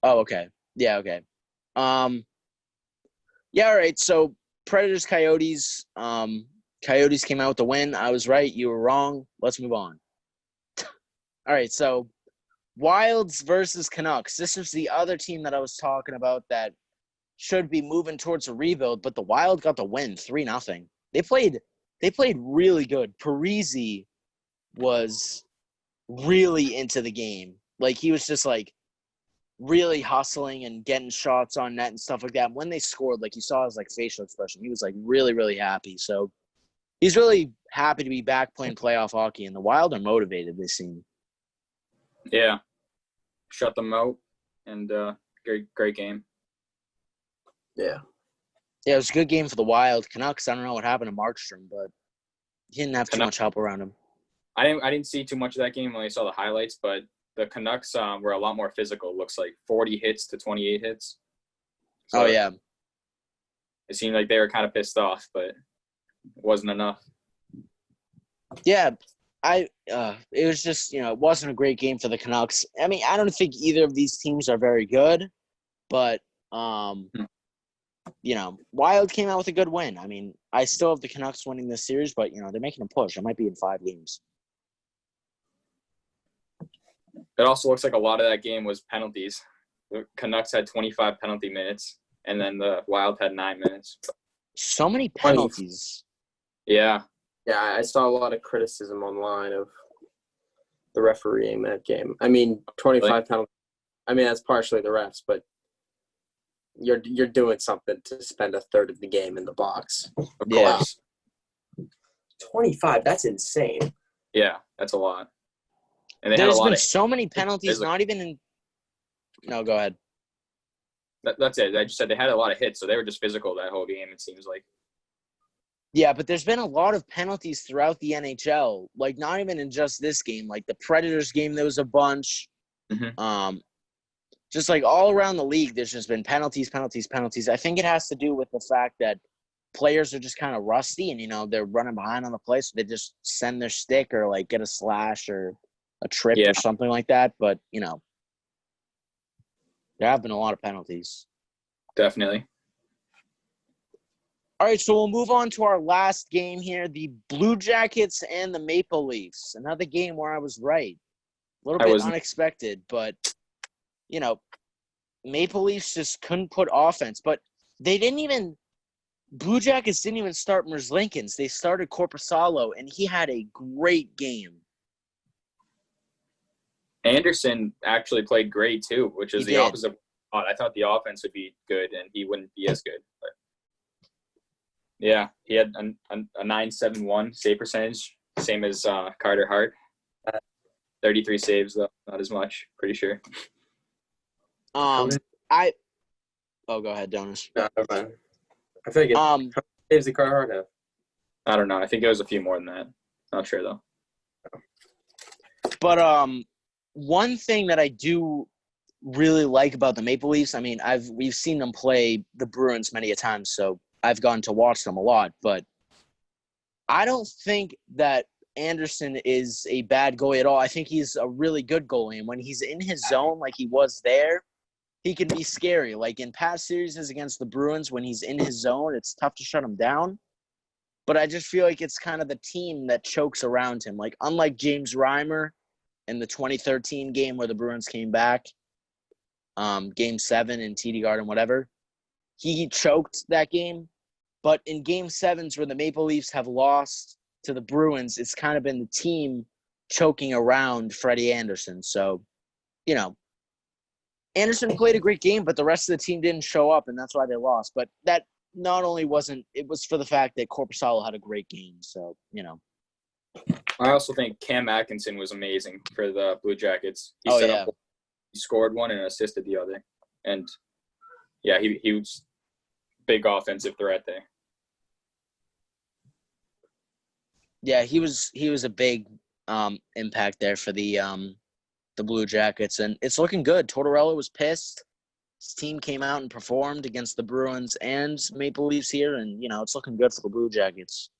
Oh, okay. Yeah, okay. Yeah, all right. So Predators, Coyotes. Coyotes came out with the win. I was right. You were wrong. Let's move on. All right. So Wilds versus Canucks. This was the other team that I was talking about that should be moving towards a rebuild, but the Wild got the win 3-0. They played really good. Parisi was really into the game. Like, he was just like really hustling and getting shots on net and stuff like that. When they scored, like, you saw his like facial expression. He was like really, really happy. So he's really happy to be back playing playoff hockey, and the Wild are motivated, they seem. Yeah. Shut them out, and great game. Yeah. Yeah, it was a good game for the Wild. Canucks, I don't know what happened to Markstrom, but he didn't have too much help around him. I didn't see too much of that game. I only saw the highlights, but the Canucks were a lot more physical. Looks like 40 hits to 28 hits. So Oh, yeah. It seemed like they were kind of pissed off, but it wasn't enough. Yeah, it was just, it wasn't a great game for the Canucks. I mean, I don't think either of these teams are very good, but, Wild came out with a good win. I mean, I still have the Canucks winning this series, but, they're making a push. It might be in 5 games. It also looks like a lot of that game was penalties. The Canucks had 25 penalty minutes, and then the Wild had 9 minutes. So many penalties. Yeah. Yeah, I saw a lot of criticism online of the refereeing that game. I mean, 25 penalties. I mean, that's partially the refs, but you're doing something to spend a third of the game in the box. Of course. 25, that's insane. Yeah, that's a lot. And they There's had a lot been of so many penalties, not even in – no, go ahead. That's it. I just said they had a lot of hits, so they were just physical that whole game, it seems like. Yeah, but there's been a lot of penalties throughout the NHL. Like, not even in just this game. Like, the Predators game, there was a bunch. Mm-hmm. Just, like, all around the league, there's just been penalties. I think it has to do with the fact that players are just kind of rusty and, they're running behind on the play, so they just send their stick or, like, get a slash or a trip or something like that. But, there have been a lot of penalties. Definitely. All right, so we'll move on to our last game here, the Blue Jackets and the Maple Leafs. Another game where I was right. A little bit unexpected, but, Maple Leafs just couldn't put offense. But they didn't even – Blue Jackets didn't even start Merzlikins. They started Korpisalo, and he had a great game. Anderson actually played great, too, which is the opposite. I thought the offense would be good, and he wouldn't be as good. But yeah, he had a 9.71 save percentage, same as Carter Hart. 33 saves, though, not as much, pretty sure. Go ahead, Donis. No, never mind. I feel like how many saves did Carter Hart have? I don't know. I think it was a few more than that. Not sure, though. But one thing that I do really like about the Maple Leafs, I mean, we've seen them play the Bruins many a time, so I've gotten to watch them a lot, but I don't think that Anderson is a bad goalie at all. I think he's a really good goalie, and when he's in his zone like he was there, he can be scary. Like in past series against the Bruins, when he's in his zone, it's tough to shut him down. But I just feel like it's kind of the team that chokes around him. Like, unlike James Reimer in the 2013 game where the Bruins came back, Game 7 in TD Garden, whatever, he choked that game. But in Game 7s where the Maple Leafs have lost to the Bruins, it's kind of been the team choking around Freddie Anderson. So, Anderson played a great game, but the rest of the team didn't show up, and that's why they lost. But that not only wasn't – it was for the fact that Korpisalo had a great game. So, I also think Cam Atkinson was amazing for the Blue Jackets. He scored one and assisted the other. And, yeah, he was big offensive threat there. Yeah, he was a big impact there for the the Blue Jackets, and it's looking good. Tortorella was pissed. His team came out and performed against the Bruins and Maple Leafs here, and, it's looking good for the Blue Jackets.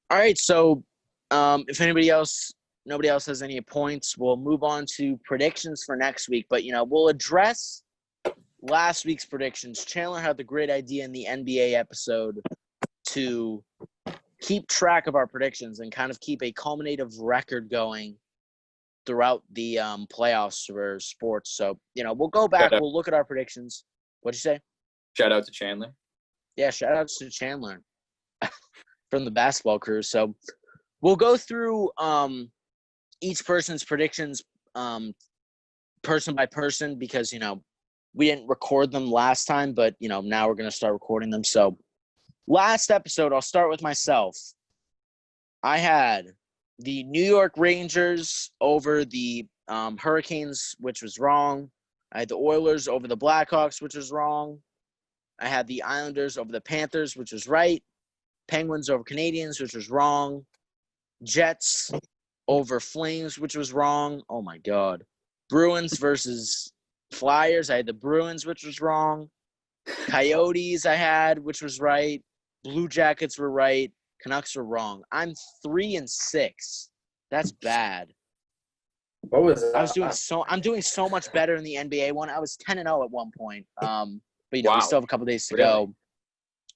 All right, so if nobody else has any points, we'll move on to predictions for next week. But, we'll address last week's predictions. Chandler had the great idea in the NBA episode to keep track of our predictions and kind of keep a culminative record going throughout the playoffs for sports. So, we'll go back. We'll look at our predictions. What'd you say? Shout out to Chandler. Yeah, shout outs to Chandler from the basketball crew. So we'll go through each person's predictions person by person because, we didn't record them last time, but, now we're going to start recording them. So last episode, I'll start with myself. I had the New York Rangers over the Hurricanes, which was wrong. I had the Oilers over the Blackhawks, which was wrong. I had the Islanders over the Panthers, which was right. Penguins over Canadians, which was wrong. Jets over Flames, which was wrong. Oh, my God. Bruins versus Flyers. I had the Bruins, which was wrong. Coyotes I had, which was right. Blue Jackets were right. Canucks were wrong. I'm 3-6. That's bad. What was that? I'm doing so much better in the NBA one. I was 10-0 at one point. But we Wow. still have a couple days to Really? go.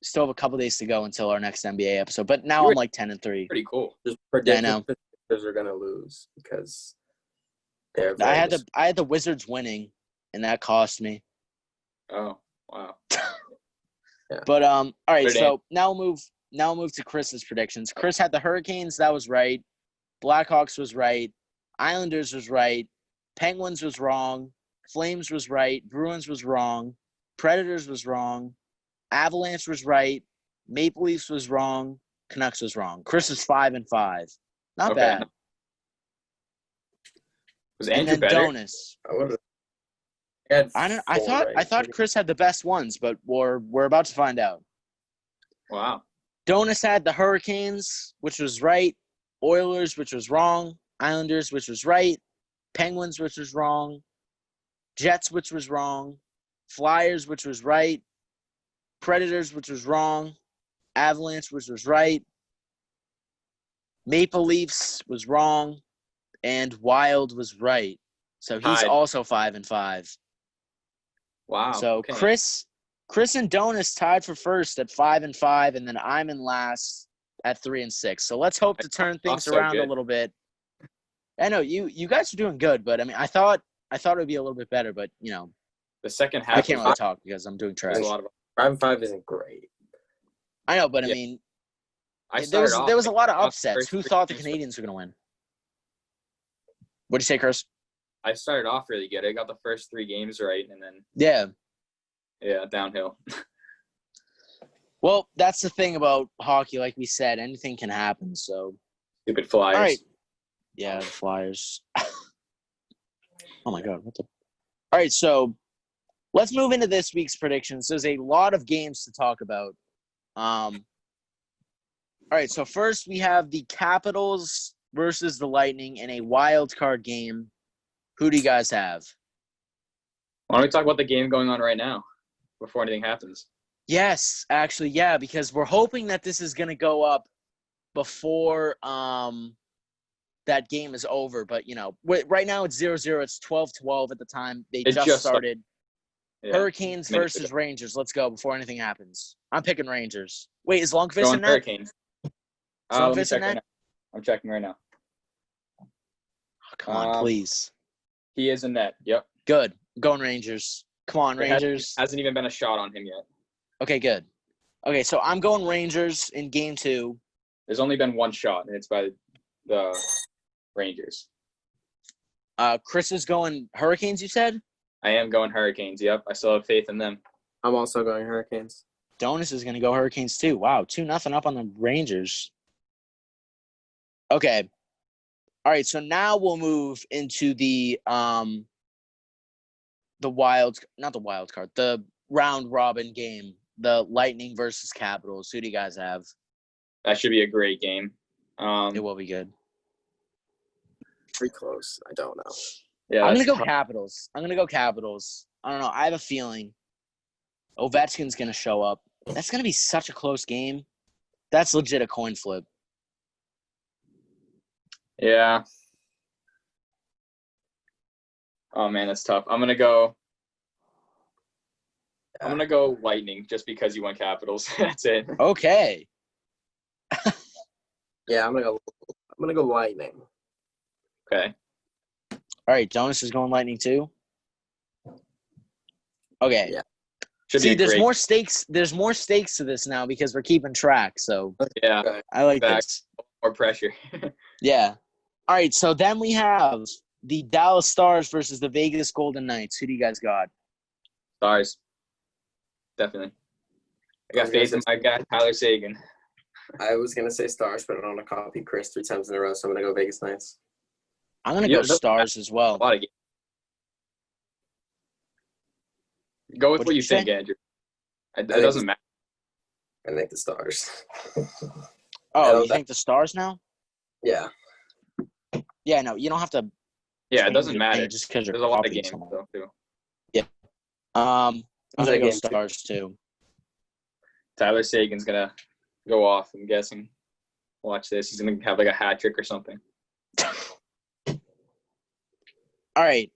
Still have a couple days to go until our next NBA episode. But now I'm like 10-3. Pretty cool. Just predicting know. the Sixers are gonna lose because they're I had the Wizards winning, and that cost me. Oh, wow. But all right, Good so now we'll move to Chris's predictions. Chris had the Hurricanes, that was right. Blackhawks was right. Islanders was right. Penguins was wrong. Flames was right. Bruins was wrong. Predators was wrong. Avalanche was right. Maple Leafs was wrong. Canucks was wrong. Chris is 5-5. Not Okay. bad. Was And Andrew then better? Donis. I thought Chris had the best ones, but we're about to find out. Wow. Donis had the Hurricanes, which was right. Oilers, which was wrong. Islanders, which was right. Penguins, which was wrong. Jets, which was wrong. Flyers, which was right. Predators, which was wrong. Avalanche, which was right. Maple Leafs was wrong. And Wild was right. So he's Tied. also 5-5. Wow. So okay. Chris and Donis tied for first at 5-5, and then I'm in last at 3-6. So let's hope to turn things so around a good. little bit. I know you guys are doing good, but I mean, I thought it would be a little bit better, but The second half I can't was really talk because I'm doing trash. a lot of. 5-5 isn't great. I know, but I Yeah. mean, I there started off, was a lot of I got the upsets. first Who three thought the games- Canadians were going to win? What'd you say, Chris? I started off really good. I got the first 3 games right, and then Yeah. downhill. Well, that's the thing about hockey. Like we said, anything can happen. So, Stupid Flyers. all right. Yeah, the Flyers. Oh my God! All right, so let's move into this week's predictions. There's a lot of games to talk about. All right, so first we have the Capitals versus the Lightning in a wild card game. Who do you guys have? Why don't we talk about the game going on right now before anything happens? Yes, actually, yeah, because we're hoping that this is going to go up before that game is over. But, right now it's 0-0. It's 12-12 at the time. They just started. Yeah. Hurricanes Minutes versus ago. Rangers. Let's go before anything happens. I'm picking Rangers. Wait, is Lundqvist Going in that? Hurricanes. Lundqvist Let me in check that? right now. I'm checking right now. Oh, come on, please. He is in net. Yep. Good. I'm going Rangers. Come on, Rangers. Hasn't even been a shot on him yet. Okay, good. Okay, so I'm going Rangers in game 2. There's only been one shot, and it's by the Rangers. Chris is going Hurricanes, you said? I am going Hurricanes. Yep. I still have faith in them. I'm also going Hurricanes. Donis is going to go Hurricanes too. Wow, 2-0 up on the Rangers. Okay. All right, so now we'll move into the round robin game, the Lightning versus Capitals. Who do you guys have? That should be a great game. It will be good. pretty close. I don't know. Yeah, I'm that's gonna go tough. Capitals. I don't know. I have a feeling Ovechkin's gonna show up. That's gonna be such a close game. That's legit a coin flip. Yeah. Oh man, that's tough. I'm gonna go Lightning just because you went Capitals. That's it. Okay. Yeah, I'm gonna go Lightning. Okay. All right. Donis is going Lightning too. Okay. Yeah. Should See, be a there's great. more stakes. There's more stakes to this now because we're keeping track. So Yeah. Okay. I like Back. this. More pressure. Yeah. All right. So then we have the Dallas Stars versus the Vegas Golden Knights. Who do you guys got? Stars. Definitely. I got faith in my guy, Tyler Seguin. I was gonna say Stars, but I don't want to copy Chris 3 times in a row, so I'm gonna go Vegas Knights. I'm gonna Yeah, go that's- Stars as well. A lot of games. Go with What'd what you you think, say? Andrew. It think doesn't matter. I think the Stars. Oh, you think the Stars now? Yeah. Yeah, no, you don't have to. Yeah, it change doesn't your matter. thing just because you're There's a lot of copying games someone. though too. I'm Who's gonna that go game too? Stars too. Tyler Sagan's gonna go off. I'm guessing. Watch this. He's gonna have like a hat trick or something. All right.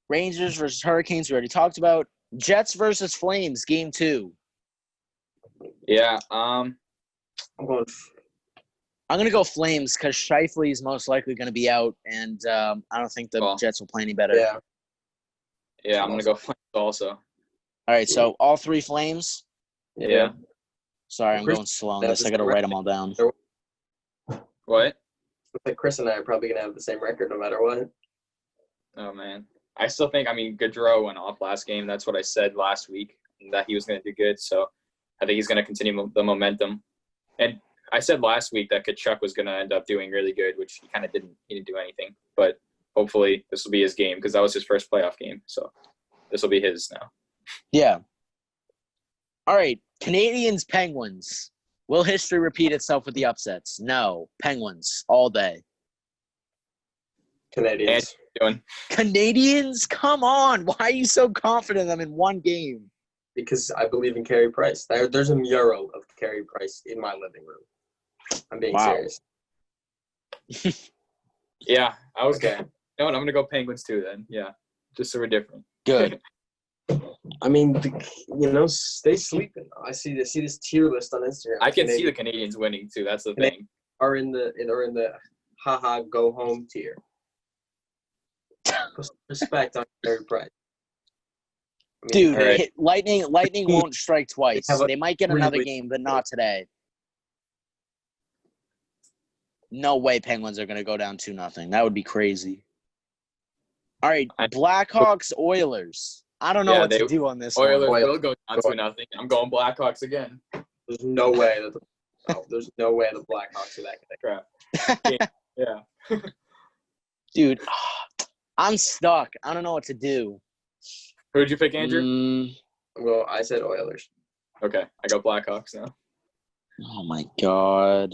Rangers versus Hurricanes. We already talked about. Jets versus Flames. Game 2. Yeah. I'm going. I'm gonna go Flames because Scheifele is most likely gonna be out, and I don't think the Well, Jets will play any better. Yeah. Yeah, I'm gonna go Flames also. All right. So all 3 Flames. Yeah. Sorry, I'm Chris- going slow on that this. was I gotta correct. write them all down. What? Looks like Chris and I are probably gonna have the same record no matter what. Oh man. I still think. I mean, Gaudreau went off last game. That's what I said last week, that he was gonna do good. So I think he's gonna continue the momentum. And I said last week that Kachuk was gonna end up doing really good, which he kind of didn't. He didn't do anything. But hopefully this will be his game because that was his first playoff game. So this will be his now. Yeah. All right. Canadians, Penguins. Will history repeat itself with the upsets? No. Penguins all day. Canadians. Doing. Canadians? Come on. Why are you so confident I'm in one game? Because I believe in Carey Price. There's a mural of Carey Price in my living room. I'm being Wow. serious. Yeah, I was Okay. going. No, I'm gonna go Penguins too then. Yeah, just so we're different. Good. I mean, stay sleeping. I see this tier list on Instagram. I can see the Canadians Canadians winning too. That's the thing. are in the haha go home tier. Put some respect on Carey Price. I mean, Dude, all right. Lightning won't strike twice. They have a They might get really another weak- game, but not today. No way Penguins are going to go down 2-0. That would be crazy. All right, Blackhawks, Oilers. I don't know Yeah, what to they- do on this Oilers one. will go down 2-0. I'm going Blackhawks again. there's no way there's no way the Blackhawks are that good. Crap. Yeah. Dude, I'm stuck. I don't know what to do. Who did you pick, Andrew? Well, I said Oilers. Okay, I got Blackhawks now. Oh, my God.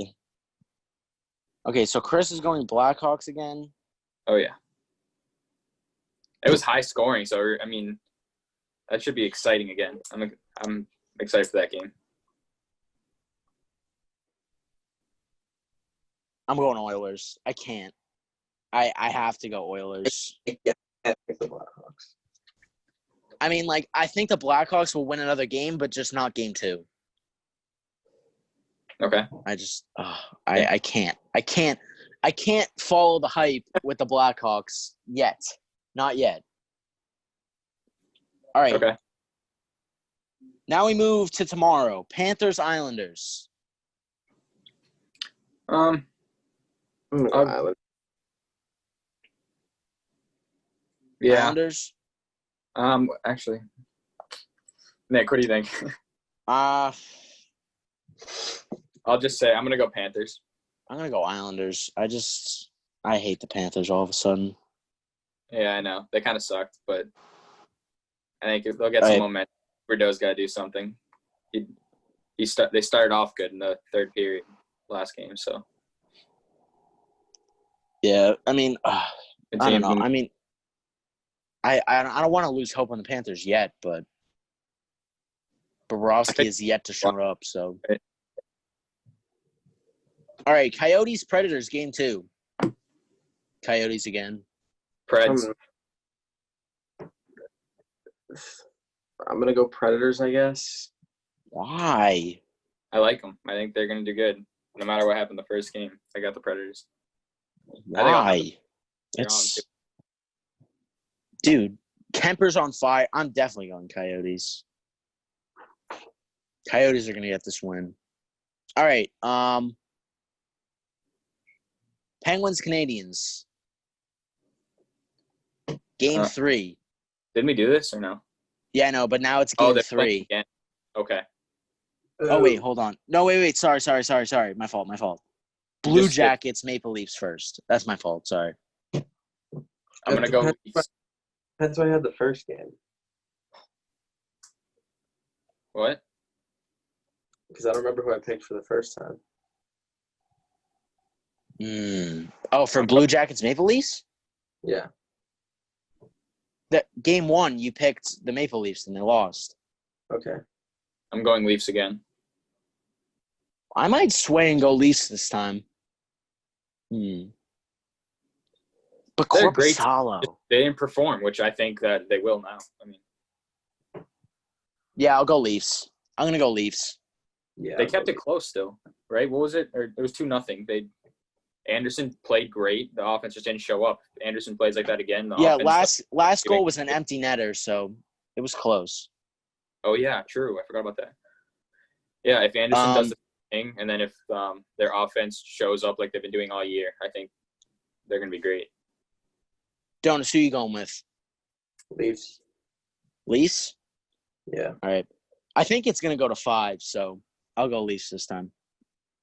Okay, so Chris is going Blackhawks again. Oh yeah. It was high scoring, so I mean, that should be exciting again. I'm excited for that game. I'm going Oilers. I can't. I have to go Oilers. Yeah, I pick the Blackhawks. I mean, like, I think the Blackhawks will win another game, but just not game 2. Okay. I can't. I can't follow the hype with the Blackhawks yet. Not yet. All right. Okay. Now we move to tomorrow. Panthers, Islanders. I'm gonna go I'll- Islanders. Yeah. Islanders. Actually, Nick, what do you think? Uh, I'll just say I'm gonna go Panthers. I'm gonna go Islanders. I hate the Panthers all of a sudden. Yeah, I know they kind of sucked, but I think they'll get some Right. momentum. Bordeaux's got to do something. They started off good in the third period last game, so Yeah, I mean, The I don't team know. who- I mean, I don't want to lose hope on the Panthers yet, but Bobrovsky is yet to show up. So, all right, Coyotes Predators game 2. Coyotes again. Preds. I'm gonna go Predators, I guess. Why? I like them. I think they're gonna do good. No matter what happened the first game, I got the Predators. Why? they're It's dude. Kemper's on fire. I'm definitely going Coyotes. Coyotes are gonna get this win. All right. Penguins Canadians. Game 3. Didn't we do this or no? Yeah, no, but now it's Oh, game they're playing 3. again. Okay. Oh wait, hold on. No, wait. Sorry. My fault. Blue Just skip. Jackets, Maple Leafs first. That's my fault. Sorry. I'm gonna go. That's why I had the first game. What? Because I don't remember who I picked for the first time. Oh, for Blue Jackets, Maple Leafs? Yeah. The game 1, you picked the Maple Leafs and they lost. Okay. I'm going Leafs again. I might sway and go Leafs this time. But They're great. Korpisalo. They didn't perform, which I think that they will now. I mean, Yeah, I'll go Leafs. I'm gonna go Leafs. Yeah. they kept it close still, right? What was it? Or it was 2-0. Anderson played great. The offense just didn't show up. Anderson plays like that again. Yeah, offense, last goal was an empty netter, so it was close. Oh yeah, true. I forgot about that. Yeah, if Anderson does the thing, and then if their offense shows up like they've been doing all year, I think they're gonna be great. Donis, who you going with? Leafs. Leafs? Yeah. All right. I think it's going to go to 5, so I'll go Leafs this time.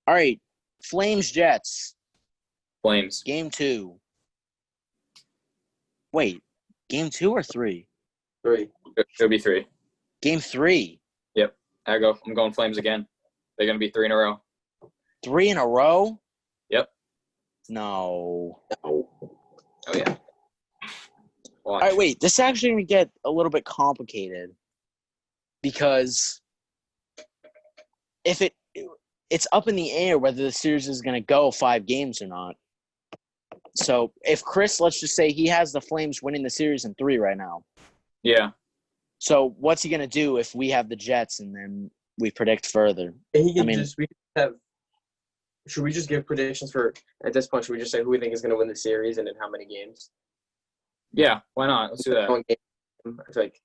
All right. Flames Jets. Flames. Game 2. Wait. Game 2 or 3? 3. It'll be 3. Game 3. I'm going Flames again. They're gonna be 3 in a row. 3 in a row? Yep. No. Oh yeah. All Watch. right, wait. This is actually going to get a little bit complicated because if it's up in the air whether the series is going to go 5 games or not. So if Chris, let's just say he has the Flames winning the series in 3 right now. Yeah. So what's he going to do if we have the Jets and then we predict further? Should we just give predictions for, at this point, should we just say who we think is going to win the series and in how many games? Yeah. Why not? Let's do that. I feel like,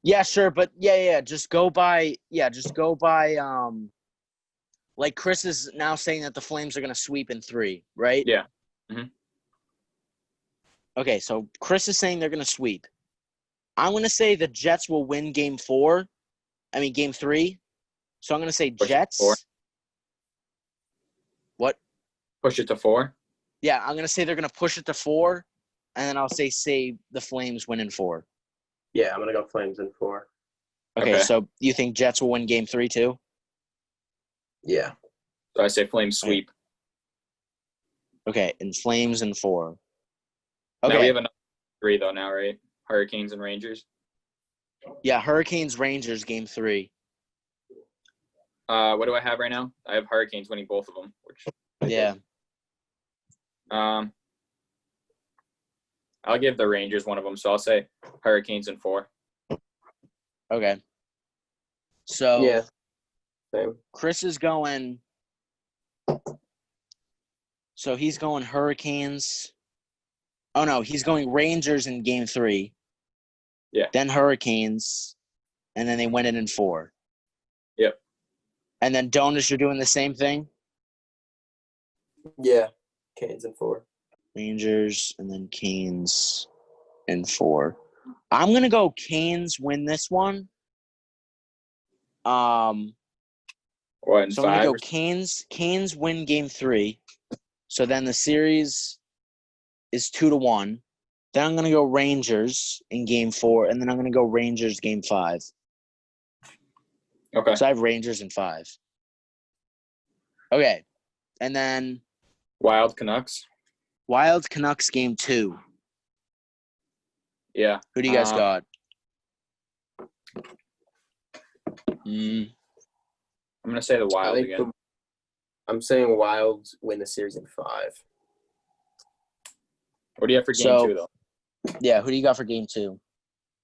Yeah, sure, but yeah, just go by like Chris is now saying that the Flames are going to sweep in 3, right? Yeah. Mhm. Okay, so Chris is saying they're going to sweep. I'm going to say the Jets will win game 3. So I'm going to say Push it to Jets. 4. What? Push it to 4. Yeah, I'm going to say they're going to push it to 4, and then I'll say the Flames win in 4. yeah, I'm going to go Flames in 4. Okay, so you think Jets will win game 3 too? Yeah. So I say Flames sweep. Okay, and Flames in 4. Now we Okay, have another 3 though now, right? Hurricanes and Rangers. yeah, Hurricanes, Rangers, game 3. What do I have right now? I have Hurricanes winning both of them. Yeah. I'll give the Rangers one of them, so I'll say Hurricanes in 4. Okay. So Yeah. Same. Chris is going. So he's going Hurricanes. Oh no, he's going Rangers in game 3. Yeah. Then Hurricanes, and then they win it in 4. Yep. And then Donis, you're doing the same thing. Yeah. Canes in 4. Rangers and then Canes in 4. I'm gonna go Canes win this one. What, in So I'm 5? gonna go Canes win game 3. So then the series is 2-1. Then I'm gonna go Rangers in game 4, and then I'm gonna go Rangers game 5. Okay. So I have Rangers in 5. Okay. And then Wild Canucks. Wild Canucks game 2. Yeah. Who do you guys got? I'm gonna say the Wild again. I'm saying Wild win the series in 5. What do you have for game 2 though? Yeah, who do you got for game 2?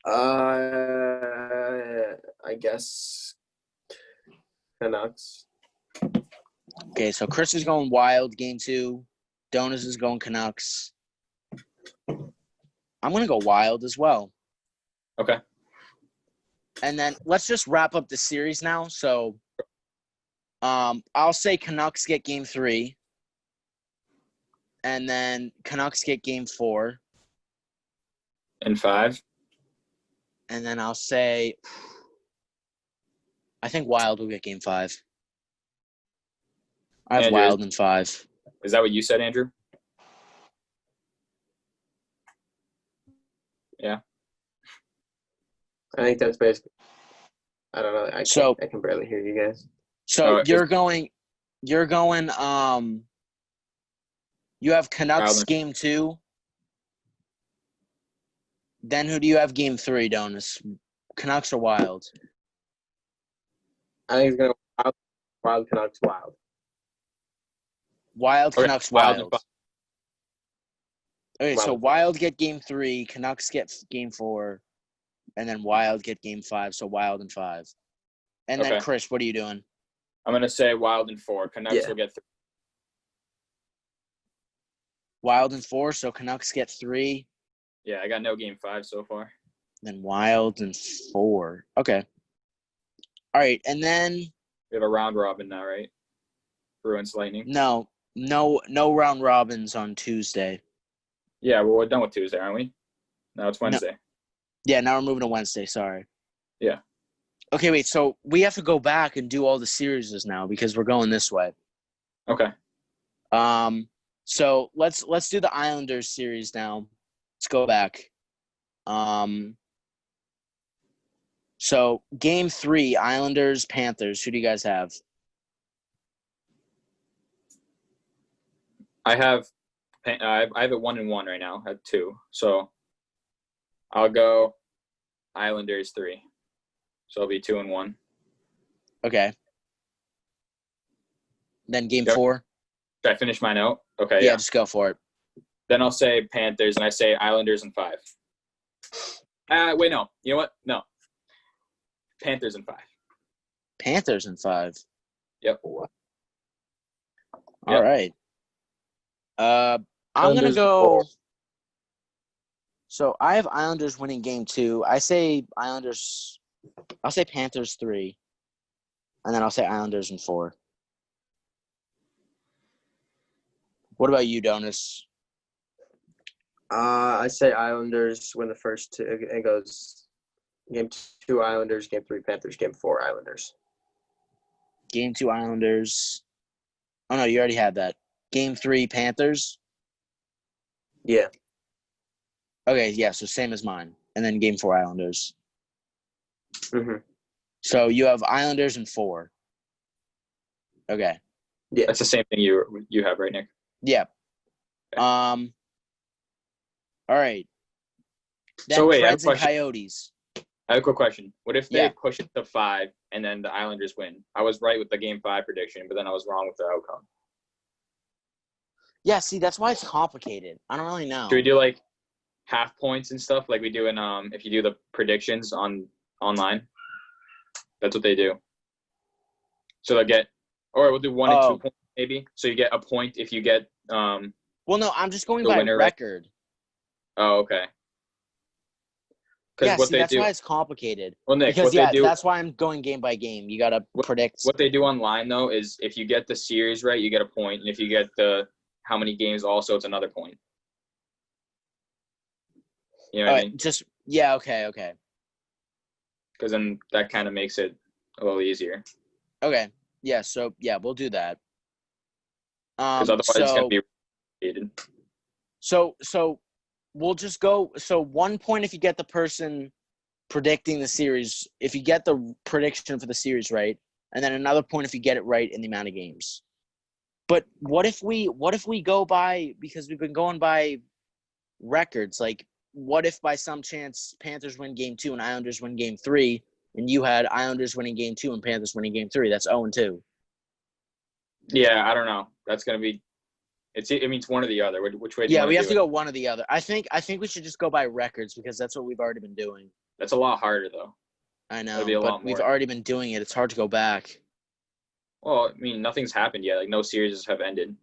I guess Canucks. Okay, so Chris is going Wild game 2. DONIS is going Canucks. I'm going to go Wild as well. Okay. And then let's just wrap up the series now. So I'll say Canucks get game 3. And then Canucks get game 4. And 5. And then I'll say I think Wild will get game 5. I have Andrew, Wild in 5. Is that what you said, Andrew? Yeah. I think that's basically. I don't know. I can barely hear you guys. So you're going. You have Canucks Wild. game 2. Then who do you have game 3, DONIS? Canucks or Wild? I think it's gonna Wild Canucks Wild. Wild, Okay, Canucks, Wild Wild. and Okay, so Wild. Wild get game 3, Canucks get game 4, and then Wild get game 5, so Wild and 5. And then Okay. Chris, what are you doing? I'm gonna say Wild and 4. Canucks Yeah. will get 3. Wild and 4, so Canucks get 3, Yeah, I got no game 5 so far. then Wild and 4. Okay. All right, and then We have a round robin now, right? Bruins Lightning. no round robins on Tuesday. Yeah, well, we're done with Tuesday, aren't we? Now it's Wednesday. Yeah, now we're moving to Wednesday. Sorry. Yeah. Okay, wait. So we have to go back and do all the series now because we're going this way. Okay. So let's do the Islanders series now. Let's go back. So game 3, Islanders Panthers. Who do you guys have? I have it 1-1 right now at 2. So I'll go Islanders 3. So it'll be 2-1. Okay. Then game Yep. 4. Should I finish mine out? Okay. Yeah, just go for it. Then I'll say Panthers, and I say Islanders in 5. Wait, no. You know what? No. Panthers in 5. Panthers in 5. Yep. All Yep. right. I'm gonna Islanders go. 4. So I have Islanders winning game 2. I say Islanders. I'll say Panthers 3, and then I'll say Islanders in 4. What about you, DONIS? I say Islanders win the first 2. It goes game 2 Islanders, game 3 Panthers, game 4 Islanders. Game 2 Islanders. Oh no, you already had that. Game 3 Panthers. Yeah. Okay, yeah, so same as mine. And then game 4 Islanders. Mm-hmm. So you have Islanders in 4. Okay. Yeah. That's the same thing you have, right, Nick? Yeah. Okay. All right. Then So wait, I have a Preds and question. Coyotes. I have a quick question. What if they Yeah. push it to 5 and then the Islanders win? I was right with the game 5 prediction, but then I was wrong with the outcome. Yeah, see, that's why it's complicated. I don't really know. Should we do like half points and stuff like we do in if you do the predictions online? That's what they do. So they'll get, or we'll do 1 and 2 points maybe. So you get a point if you get Well, no, I'm just going the by winner, right? record. Oh, okay. Because Yeah, what see, they that's do, why it's complicated. well, Nick, Because, what yeah, they do, that's why I'm going game by game. You got to predict. what they do online though is if you get the series right, you get a point, and if you get the how many games also, it's another point. You know what I mean? Yeah, okay. Because then that kind of makes it a little easier. Okay. Yeah, so, yeah, we'll do that. Because otherwise it's going to be repeated. So we'll just go. So 1 point if you get the person predicting the series, if you get the prediction for the series right, and then another point if you get it right in the amount of games. But what if we go by, because we've been going by records, like what if by some chance Panthers win game 2 and Islanders win game 3, and you had Islanders winning game 2 and Panthers winning game 3? That's 0-2. Yeah, I don't know. That's gonna be. It means one or the other. Which way? Do you Yeah, wanna we have do to it? go one or the other. I think we should just go by records because that's what we've already been doing. That's a lot harder though. I know, That'd be a lot but we've more. already been doing it. It's hard to go back. Well, I mean, nothing's happened yet. Like no series have ended.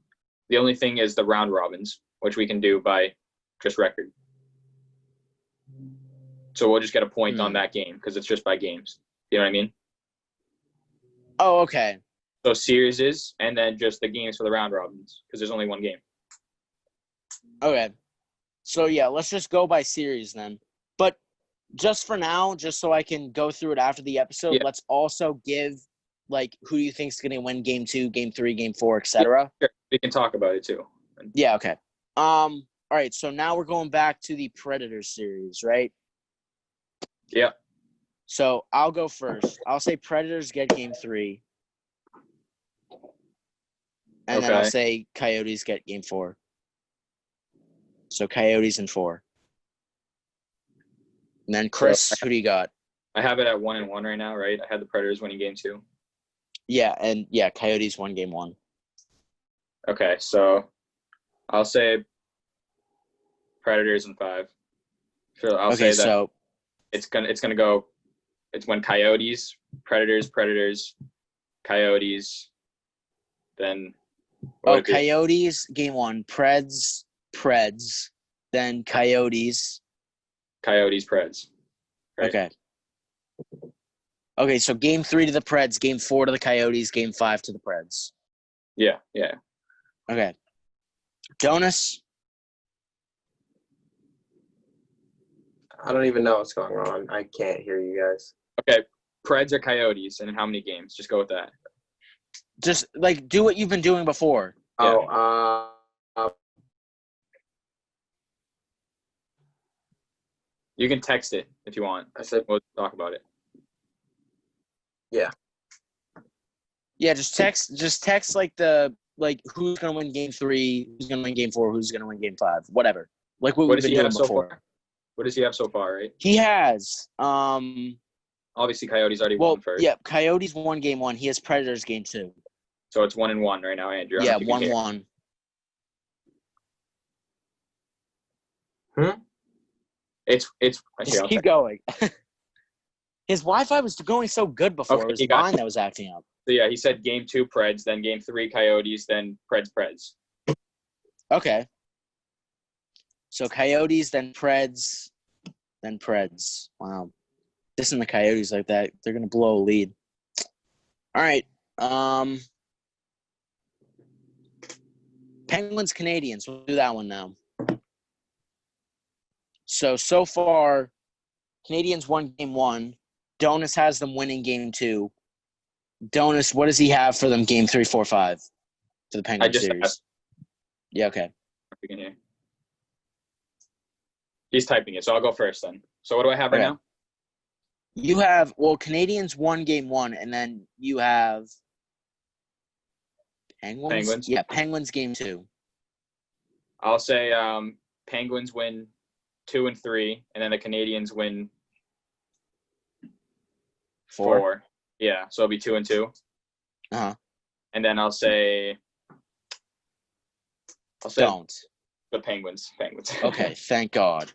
The only thing is the round robins, which we can do by just record. So we'll just get a point on that game because it's just by games. You know what I mean? Oh, okay. So series is, and then just the games for the round robins because there's only one game. Okay. So, yeah, let's just go by series then. But just for now, just so I can go through it after the episode, let's also give, like, who do you think is going to win game 2, game 3, game 4, etc.? Sure. We can talk about it too. Yeah, okay. All right, so now we're going back to the Predators series, right? Yeah. So I'll go first. I'll say Predators get game 3. And then I'll Okay. say Coyotes get game 4. So Coyotes in 4. And then Chris, who do you got? I have it at 1-1 right now, right? I had the Predators winning game 2. Yeah, and yeah, Coyotes won game 1. Okay, so I'll say Predators in 5. Sure, I'll say that so it's gonna go. It's when Coyotes, Predators, Coyotes, then. what would it be? Coyotes game 1, Preds, then Coyotes. Coyotes, Preds. Right? Okay, so game 3 to the Preds, game 4 to the Coyotes, game 5 to the Preds. Yeah. Okay. DONIS? I don't even know what's going on. I can't hear you guys. Okay, Preds or Coyotes, and in how many games? Just go with that. Just, like, do what you've been doing before. Yeah. You can text it if you want. I said, We'll talk about it. Yeah, just text like who's gonna win game 3, who's gonna win game 4, who's gonna win game 5, whatever. Like what What we've does been he doing have so before. far? What does he have so far? Right. He has Obviously, Coyotes already won first. yeah, Coyotes won game 1. He has Predators game 2. So it's 1-1 right now, Andrew. I Yeah, don't know if you can hear. 1-1. It's. Here, Just I'll keep text. going. His Wi-Fi was going so good before. Okay, It was you got mine it. that was acting up. So yeah, he said game 2 Preds, then game 3 Coyotes, then Preds. Okay. So Coyotes, then Preds, then Preds. Wow. Dissing the Coyotes like that, they're gonna blow a lead. All right. Penguins, Canadians. We'll do that one now. So far, Canadians won game 1. DONIS has them winning game 2. DONIS, what does he have for them game 3, 4, 5 for the Penguins just series? asked. Yeah, okay. If you can hear. He's typing it, so I'll go first then. So what do I have right Okay. now? You have, Canadians won game 1, and then you have Penguins? Yeah, Penguins game 2. I'll say Penguins win 2 and 3, and then the Canadians win 4. Yeah, so it'll be 2 and 2. Uh-huh. And then I'll say Don't. the Penguins. Okay, thank God.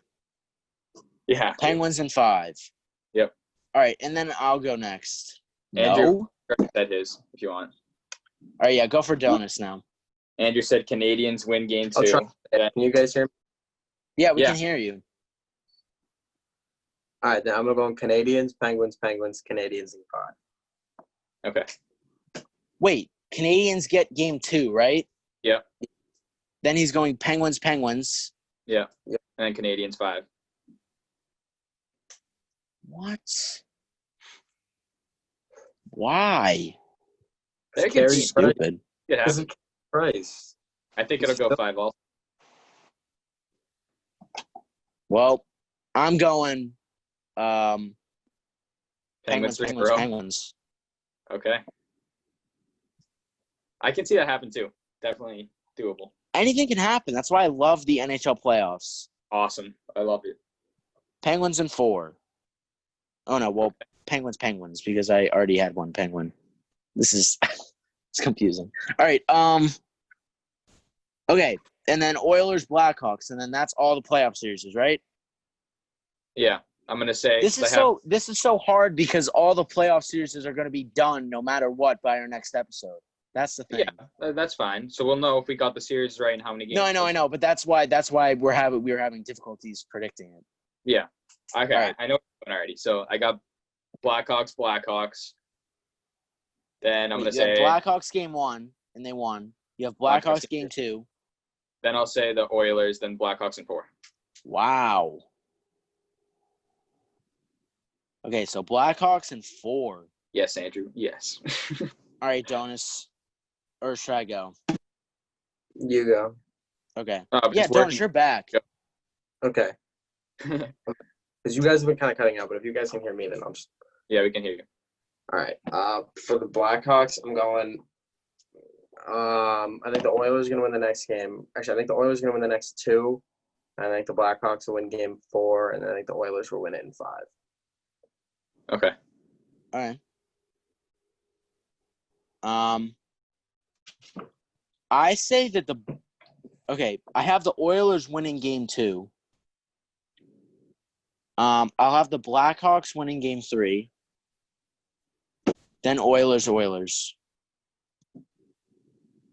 Yeah. Penguins in 5. Yep. All right, and then I'll go next. Andrew. No? That is, if you want. All right, yeah, go for DONIS now. Andrew said Canadians win game 2. I'll try. Can you guys hear me? Yeah, we Yeah. can hear you. All right, then I'm going Canadians, Penguins, Canadians in 5. Okay. Wait, Canadians get game 2, right? Yep. Then he's going Penguins. Yeah. And then Canadians 5. What? Why? They're Carey good. Stupid. It happens. Price. I think it'll go 5 also. Well, I'm going Penguins 3 in a row. Penguins. Okay. I can see that happen too. definitely doable. Anything can happen. That's why I love the NHL playoffs. Awesome. I love it. Penguins in 4. Oh no, well, Penguins, because I already had one Penguin. This is it's confusing. All right, okay, and then Oilers, Blackhawks, and then that's all the playoff series, right? Yeah, I'm gonna say This is so hard because all the playoff series are going to be done no matter what by our next episode. That's the thing. Yeah, that's fine. So we'll know if we got the series right and how many games. No, I know, but that's why we were having difficulties predicting it. Yeah. Okay, Right. I know one already. So I got Blackhawks. Then I'm gonna You have say Blackhawks game 1, and they won. You have Blackhawks game 2. Then I'll say the Oilers. Then Blackhawks in 4. Wow. Okay, so Blackhawks in 4. Yes, Andrew. Yes. All right, Donis. Or should I go? You go. Okay. It's Yeah, working. Donis, you're back. Okay. Because you guys have been kind of cutting out, but if you guys can hear me, then I'll just. Yeah, we can hear you. All right. For the Blackhawks, I'm going. I think the Oilers are going to win the next game. Actually, I think the Oilers are going to win the next 2. I think the Blackhawks will win game 4, and I think the Oilers will win it in 5. Okay. All right. I say that I have the Oilers winning game 2. I'll have the Blackhawks winning game 3. Then Oilers.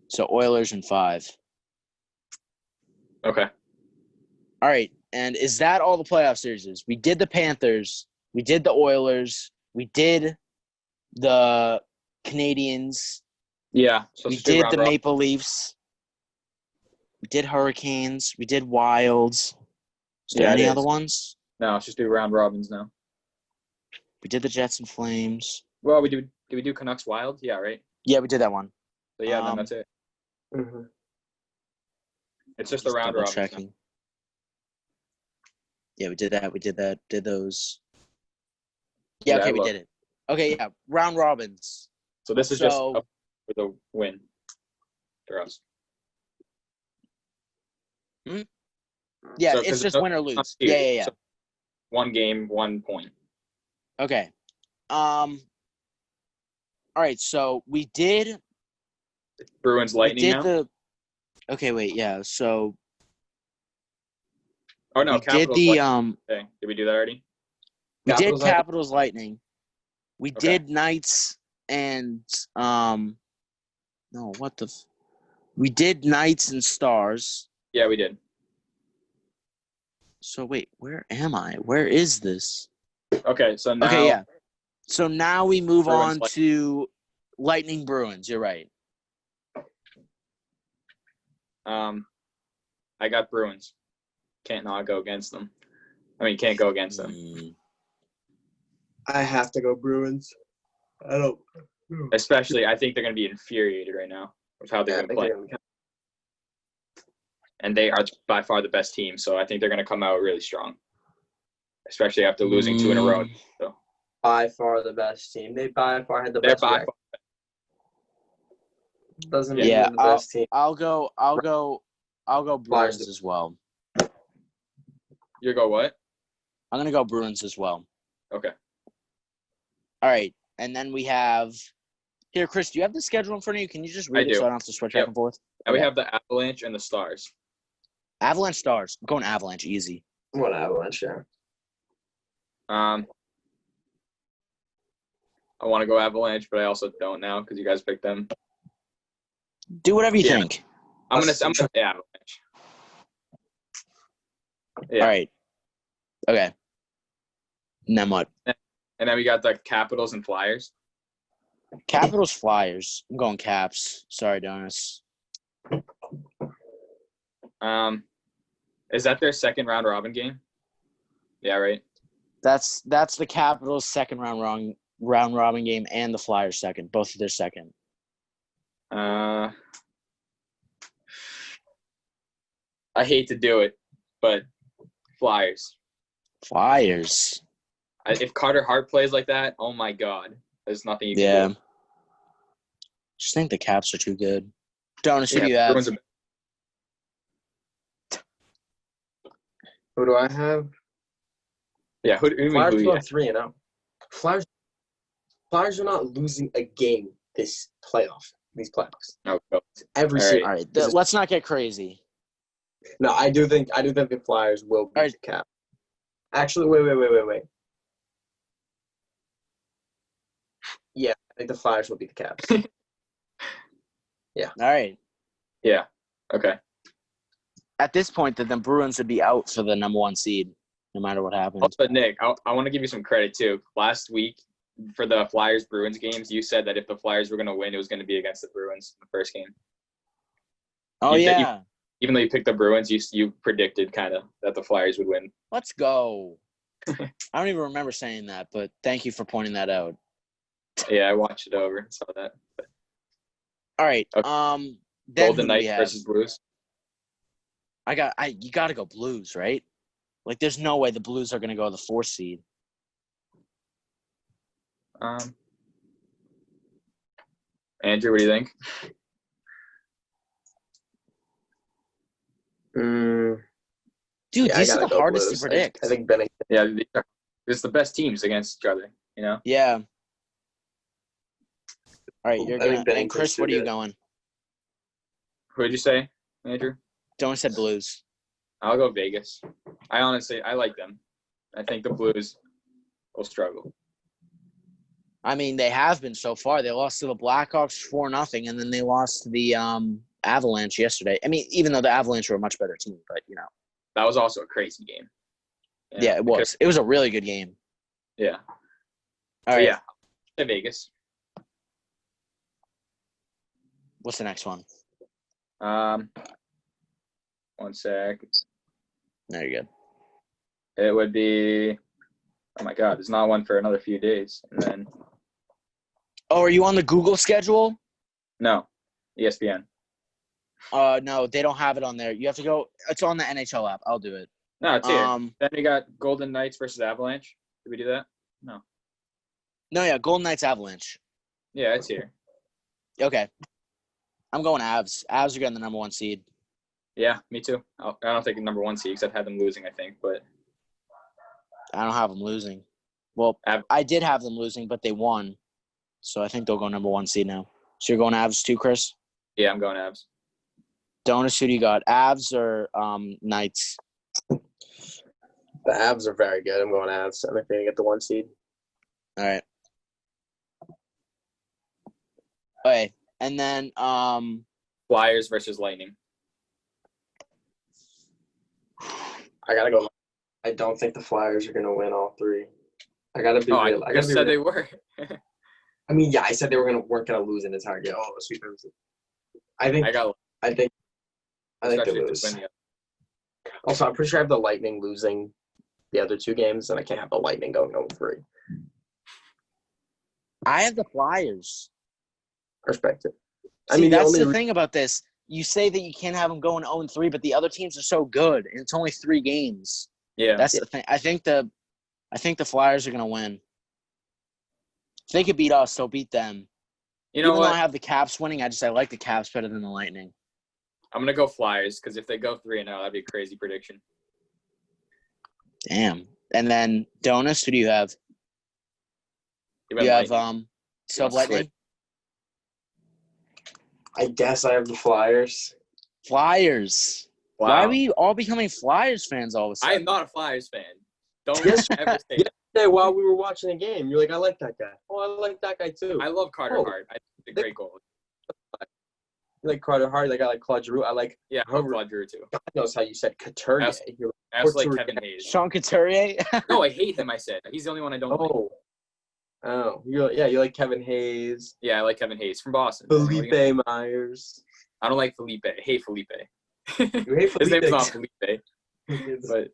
So Oilers in 5. Okay. All right. And is that all the playoff series? We did the Panthers. We did the Oilers. We did the Canadians. Yeah. So We let's do did round the robin. Maple Leafs. We did Hurricanes. We did Wilds. Is there Yeah, it any is. other ones? No, let's just do round robins now. We did the Jets and Flames. Well, did we do Canucks Wild? Yeah, right. Yeah, we did that one. So yeah, then that's it. Mm-hmm. It's just the round double robins. now. checking. Yeah, we did that. Did those. Yeah, Yeah, okay, I we love- did it. Okay, yeah. Round robins. So this is just So- up for the win for us. Yeah, So, it's 'cause just no- win or not lose. series, Yeah. so 1 game, 1 point. Okay. All right, so we did Bruins Lightning now. Okay, wait, yeah. So Oh no, we did Capitals the Lightning. Okay. Did we do that already? we did Capitals Lightning. Capitals Lightning. We Okay. did Knights and no, what the we did Knights and Stars. Yeah, we did. So wait, where am I? Where is this? Okay, so now Okay, yeah. So now we move Bruins, on to Lightning Bruins. You're right. I got Bruins. Can't not go against them. Can't go against them. I have to go Bruins. I don't. Especially, I think they're going to be infuriated right now with how they're Yeah, I going to think play. they're gonna And they are by far the best team, so I think they're going to come out really strong. Especially after losing 2 in a row. So by far the best team. They by far had the they're best by record. far. Doesn't mean Yeah, they're the best team. I'll go Bruins Flyers. as well. You go what? I'm gonna go Bruins as well. Okay. All right, and then we have here, Chris. Do you have the schedule in front of you? Can you just read I it so do. I don't have to switch Yep. back and forth? Now we Yeah. have the Avalanche and the Stars. Avalanche Stars. I'm going Avalanche easy. What Avalanche? Yeah. I want to go Avalanche, but I also don't now because you guys picked them. Do whatever you Yeah. think. I'm gonna say Avalanche. Yeah. All right. Okay. And then what? And then we got the Capitals and Flyers. Capitals Flyers. I'm going Caps. Sorry, Donis. Is that their second round robin game? Yeah, right. That's the Capitals' second round robin game and the Flyers' second. Both of their second. I hate to do it, but Flyers. Flyers. If Carter Hart plays like that, oh my God, there's nothing you can Yeah. do. Just think the Caps are too good. Donis, who do you have? Bruins are- Who do I have? yeah, who do you Flyers mean? are 3-0. Flyers are not losing a game these playoffs. Oh, no. Every All right. season. All right, let's not get crazy. No, I do think the Flyers will beat All right. the Caps. Actually, wait. Yeah, I think the Flyers will beat the Caps. All right. Yeah. Okay. At this point, the Bruins would be out for the number 1 seed, no matter what happens. Also, Nick, I want to give you some credit too. Last week for the Flyers Bruins games, you said that if the Flyers were going to win, it was going to be against the Bruins in the first game. Oh, you- yeah. Even though you picked the Bruins, you predicted kind of that the Flyers would win. Let's go. I don't even remember saying that, but thank you for pointing that out. Yeah, I watched it over and saw that. All right. Okay. Then Golden who do we Knights have? versus Blues. You got to go Blues, right? Like, there's no way the Blues are going to go the 4th seed. Andrew, what do you think? Dude, Yeah, I these are gotta the go hardest Blues. to predict. I think Bennington. Yeah, it's the best teams against each other. You know. Yeah. All right, you're I think going to – and Bennington's Chris, too what are you good. going? Who did you say, Andrew? Donis said Blues. I'll go Vegas. I like them. I think the Blues will struggle. I mean, they have been so far. They lost to the Blackhawks 4-0, and then they lost to the Avalanche yesterday. I mean, even though the Avalanche were a much better team, but, you know. That was also a crazy game. Yeah, it was. It was a really good game. Yeah. All So, right. yeah. To Vegas. What's the next one? 1 sec. No, you're good. It would be. Oh my God! There's not one for another few days, and then Oh, are you on the Google schedule? no, ESPN. No, they don't have it on there. You have to go. It's on the NHL app. I'll do it. No, it's here. Then we got Golden Knights versus Avalanche. Did we do that? No. No, yeah, Golden Knights Avalanche. Yeah, it's here. Okay. I'm going Avs. Avs are getting the number 1 seed. Yeah, me too. I don't think number 1 seed because I've had them losing. I think, but I don't have them losing. Well, I did have them losing, but they won. So I think they'll go number 1 seed now. So you're going Avs too, Chris? yeah, I'm going Avs. Donis, who do you got? Avs or Knights? The Avs are very good. I'm going Avs. I think they're going to get the 1 seed. All right. Okay. And then Flyers versus Lightning. I got to go. I don't think the Flyers are going to win all 3. I got to be real. I just said they were. I mean, yeah, I said they weren't going to lose an entire game. Oh, sweet. I think they especially if lose. they win the- Also, I'm pretty sure I have the Lightning losing the other 2 games, and I can't have the Lightning going 0-3. I have the Flyers. Perspective. See, I mean, that's the thing about this. You say that you can't have them going 0-3, but the other teams are so good, and it's only 3 games. Yeah. That's the thing. I think the Flyers are going to win. If they could beat us, they'll beat them. You know Even what? though I have the Caps winning, I like the Caps better than the Lightning. I'm gonna go Flyers because if they go 3-0, that'd be a crazy prediction. Damn. And then Donis, who do you have? You You went have Lightning. Sub Let's Lightning? I guess I have the Flyers. Flyers. Wow. Why are we all becoming Flyers fans all of a I sudden? am not a Flyers fan. Don't Yes. ever say that. Yesterday, while we were watching the game, you're like, I like that guy. Oh, I like that guy too. I love Carter Oh. Hart. I think he's a great goal. You like Carter Hart. Like I like Claude Giroux. I like. Yeah, I love Claude Giroux too. God knows how you said Couturier. Abs- You're I also like Couturier. Kevin Hayes. Sean Couturier? No, I hate him. I said he's the only one I don't like. Oh, you like Kevin Hayes, Yeah, I like Kevin Hayes from Boston. Felipe Myers. I don't like Felipe. I hate Felipe. You hate His name's Felipe. not Felipe, but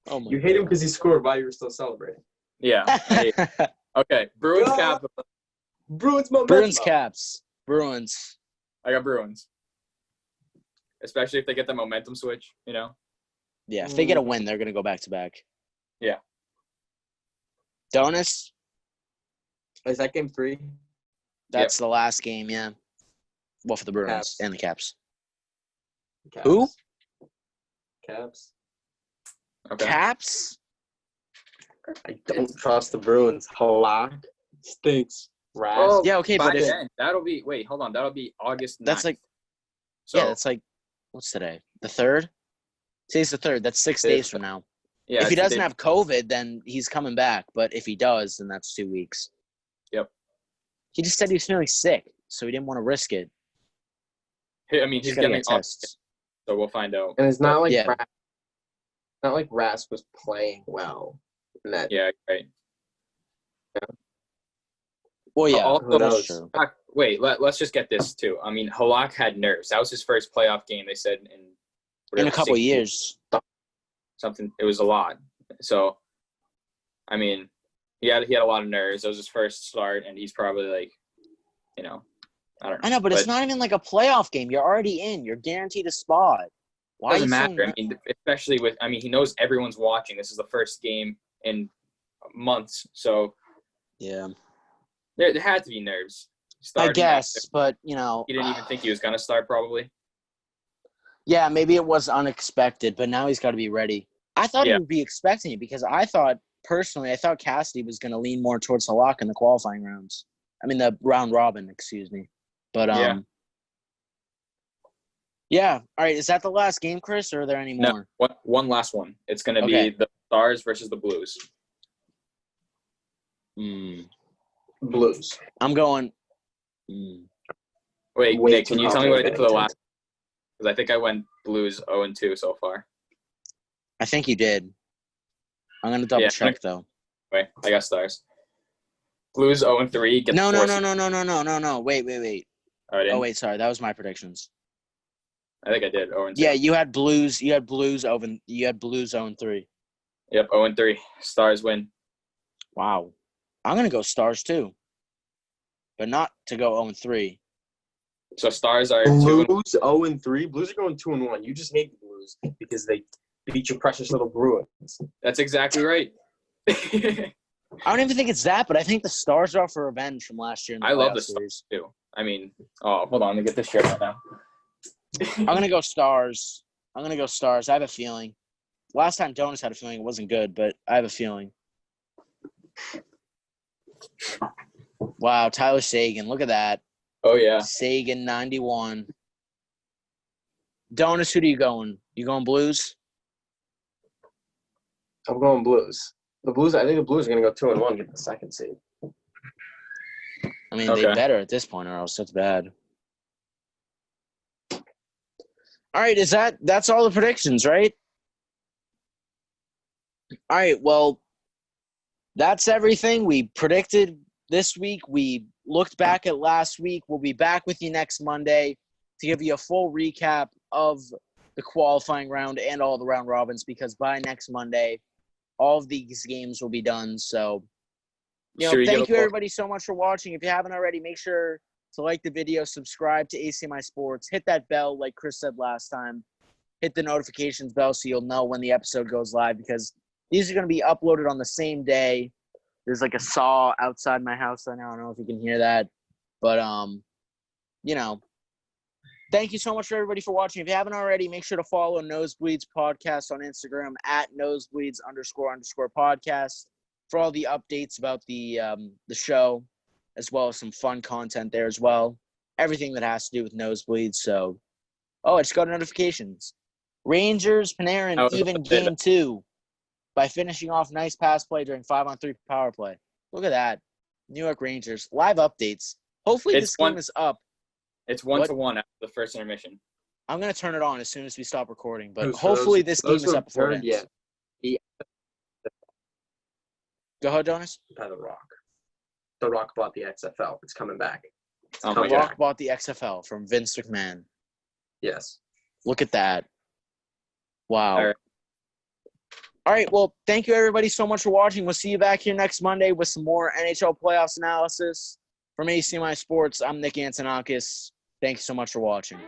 Oh my You hate him because he scored while you were still celebrating. yeah. I hate him. Okay, Bruins God. Capitals. Bruins momentum. Bruins Caps. Bruins. I got Bruins. Especially if they get the momentum switch, you know. Yeah, if they get a win, they're going to go back-to-back. Yeah. Donis? Is that game 3? That's the last game, yeah. Well, for the Bruins Caps. and the Caps. Caps. Who? Caps. Okay. Caps? I don't trust the Bruins. Halak stinks. Rask. Oh, Yeah, okay, by but if then, that'll be that'll be August 9th. that's like so, yeah, that's like what's today? The 3rd? Today's the 3rd. That's 6 days from now. yeah. If he it's the doesn't day- have COVID, then he's coming back. But if he does, then that's 2 weeks. Yep. He just said he was feeling sick, so he didn't want to risk it. I mean, he's He's got to getting get tests. so we'll find out. And it's not like Yeah. Rask was playing well in that. Yeah, right. Well, yeah, Also, that's true. Wait, let's just get this too. I mean, Halak had nerves. That was his first playoff game. They said in In whatever, a couple of 16 years. something. It was a lot. So, I mean, he had a lot of nerves. It was his first start, and he's probably like, I don't know. I know, but it's not even like a playoff game. You're already in. You're guaranteed a spot. Why Doesn't are you matter. I mean, especially with. I mean, he knows everyone's watching. This is the first game in months, so Yeah, there had to be nerves. I Starting guess, after- but he didn't even think he was gonna start. Probably. yeah, maybe it was unexpected, but now he's got to be ready. I thought he Yeah. would be expecting it because I thought Cassidy was going to lean more towards Halak in the qualifying rounds. I mean, the round robin, excuse me. But Yeah. yeah. All right, is that the last game, Chris, or are there any No, more? one last one. It's gonna Okay. be the Stars versus the Blues. Blues. I'm going. Wait, Way Nick, too can you tell me what I did for the confident. last? Because I think I went Blues 0-2 so far. I think you did. I'm going to double check though. Wait, I got Stars. Blues 0-3. Get No. the four seed. Wait. Oh, I didn't? Oh wait, sorry. That was my predictions. I think I did 0-2. Yeah, you had Blues 0-3. Yep, 0-3. Stars win. Wow. I'm going to go Stars too. But not to go 0-3. So Stars are 2-1. Blues 0-3. Blues are going 2-1. You just hate the Blues because they beat your precious little Bruins. That's exactly right. I don't even think it's that, but I think the Stars are out for revenge from last year in the I love playoff the series. Stars too. I mean, hold on, let me get this shirt right now. I'm going to go Stars. I have a feeling. Last time DONIS had a feeling it wasn't good, but I have a feeling. Wow, Tyler Sagan. Look at that. Oh yeah. Sagan 91. DONIS, who do you going? You going Blues? I'm going Blues. I think the Blues are going to go 2-1, get the second seed. I mean, Okay. they better at this point, or else that's bad. All right, that's all the predictions, right? All right, well, that's everything we predicted this week. We looked back at last week. We'll be back with you next Monday to give you a full recap of the qualifying round and all the round robins, because by next Monday, all of these games will be done. So, thank you everybody so much for watching. If you haven't already, make sure to like the video, subscribe to ACMi Sports, hit that bell like Chris said last time, hit the notifications bell so you'll know when the episode goes live, because these are going to be uploaded on the same day. There's like a saw outside my house right now. I don't know if you can hear that, but thank you so much for everybody for watching. If you haven't already, make sure to follow Nosebleeds Podcast on Instagram at nosebleeds__podcast for all the updates about the show, as well as some fun content there as well. Everything that has to do with Nosebleeds. So, I just got notifications. Rangers, Panarin, even game 2 by finishing off nice pass play during 5-on-3 power play. Look at that. New York Rangers. Live updates. Hopefully this game is up. It's 1-1 after the first intermission. I'm going to turn it on as soon as we stop recording, but For hopefully those- this game those is who up before it haven't ends. heard Go ahead, Jonas. By The Rock. The Rock bought the XFL. It's coming back. It's Oh my coming The God. Rock back. bought the XFL from Vince McMahon. Yes. Look at that. Wow. All right. All right, well, thank you everybody so much for watching. We'll see you back here next Monday with some more NHL playoffs analysis. From ACMi Sports, I'm Nick Antonakis. Thank you so much for watching.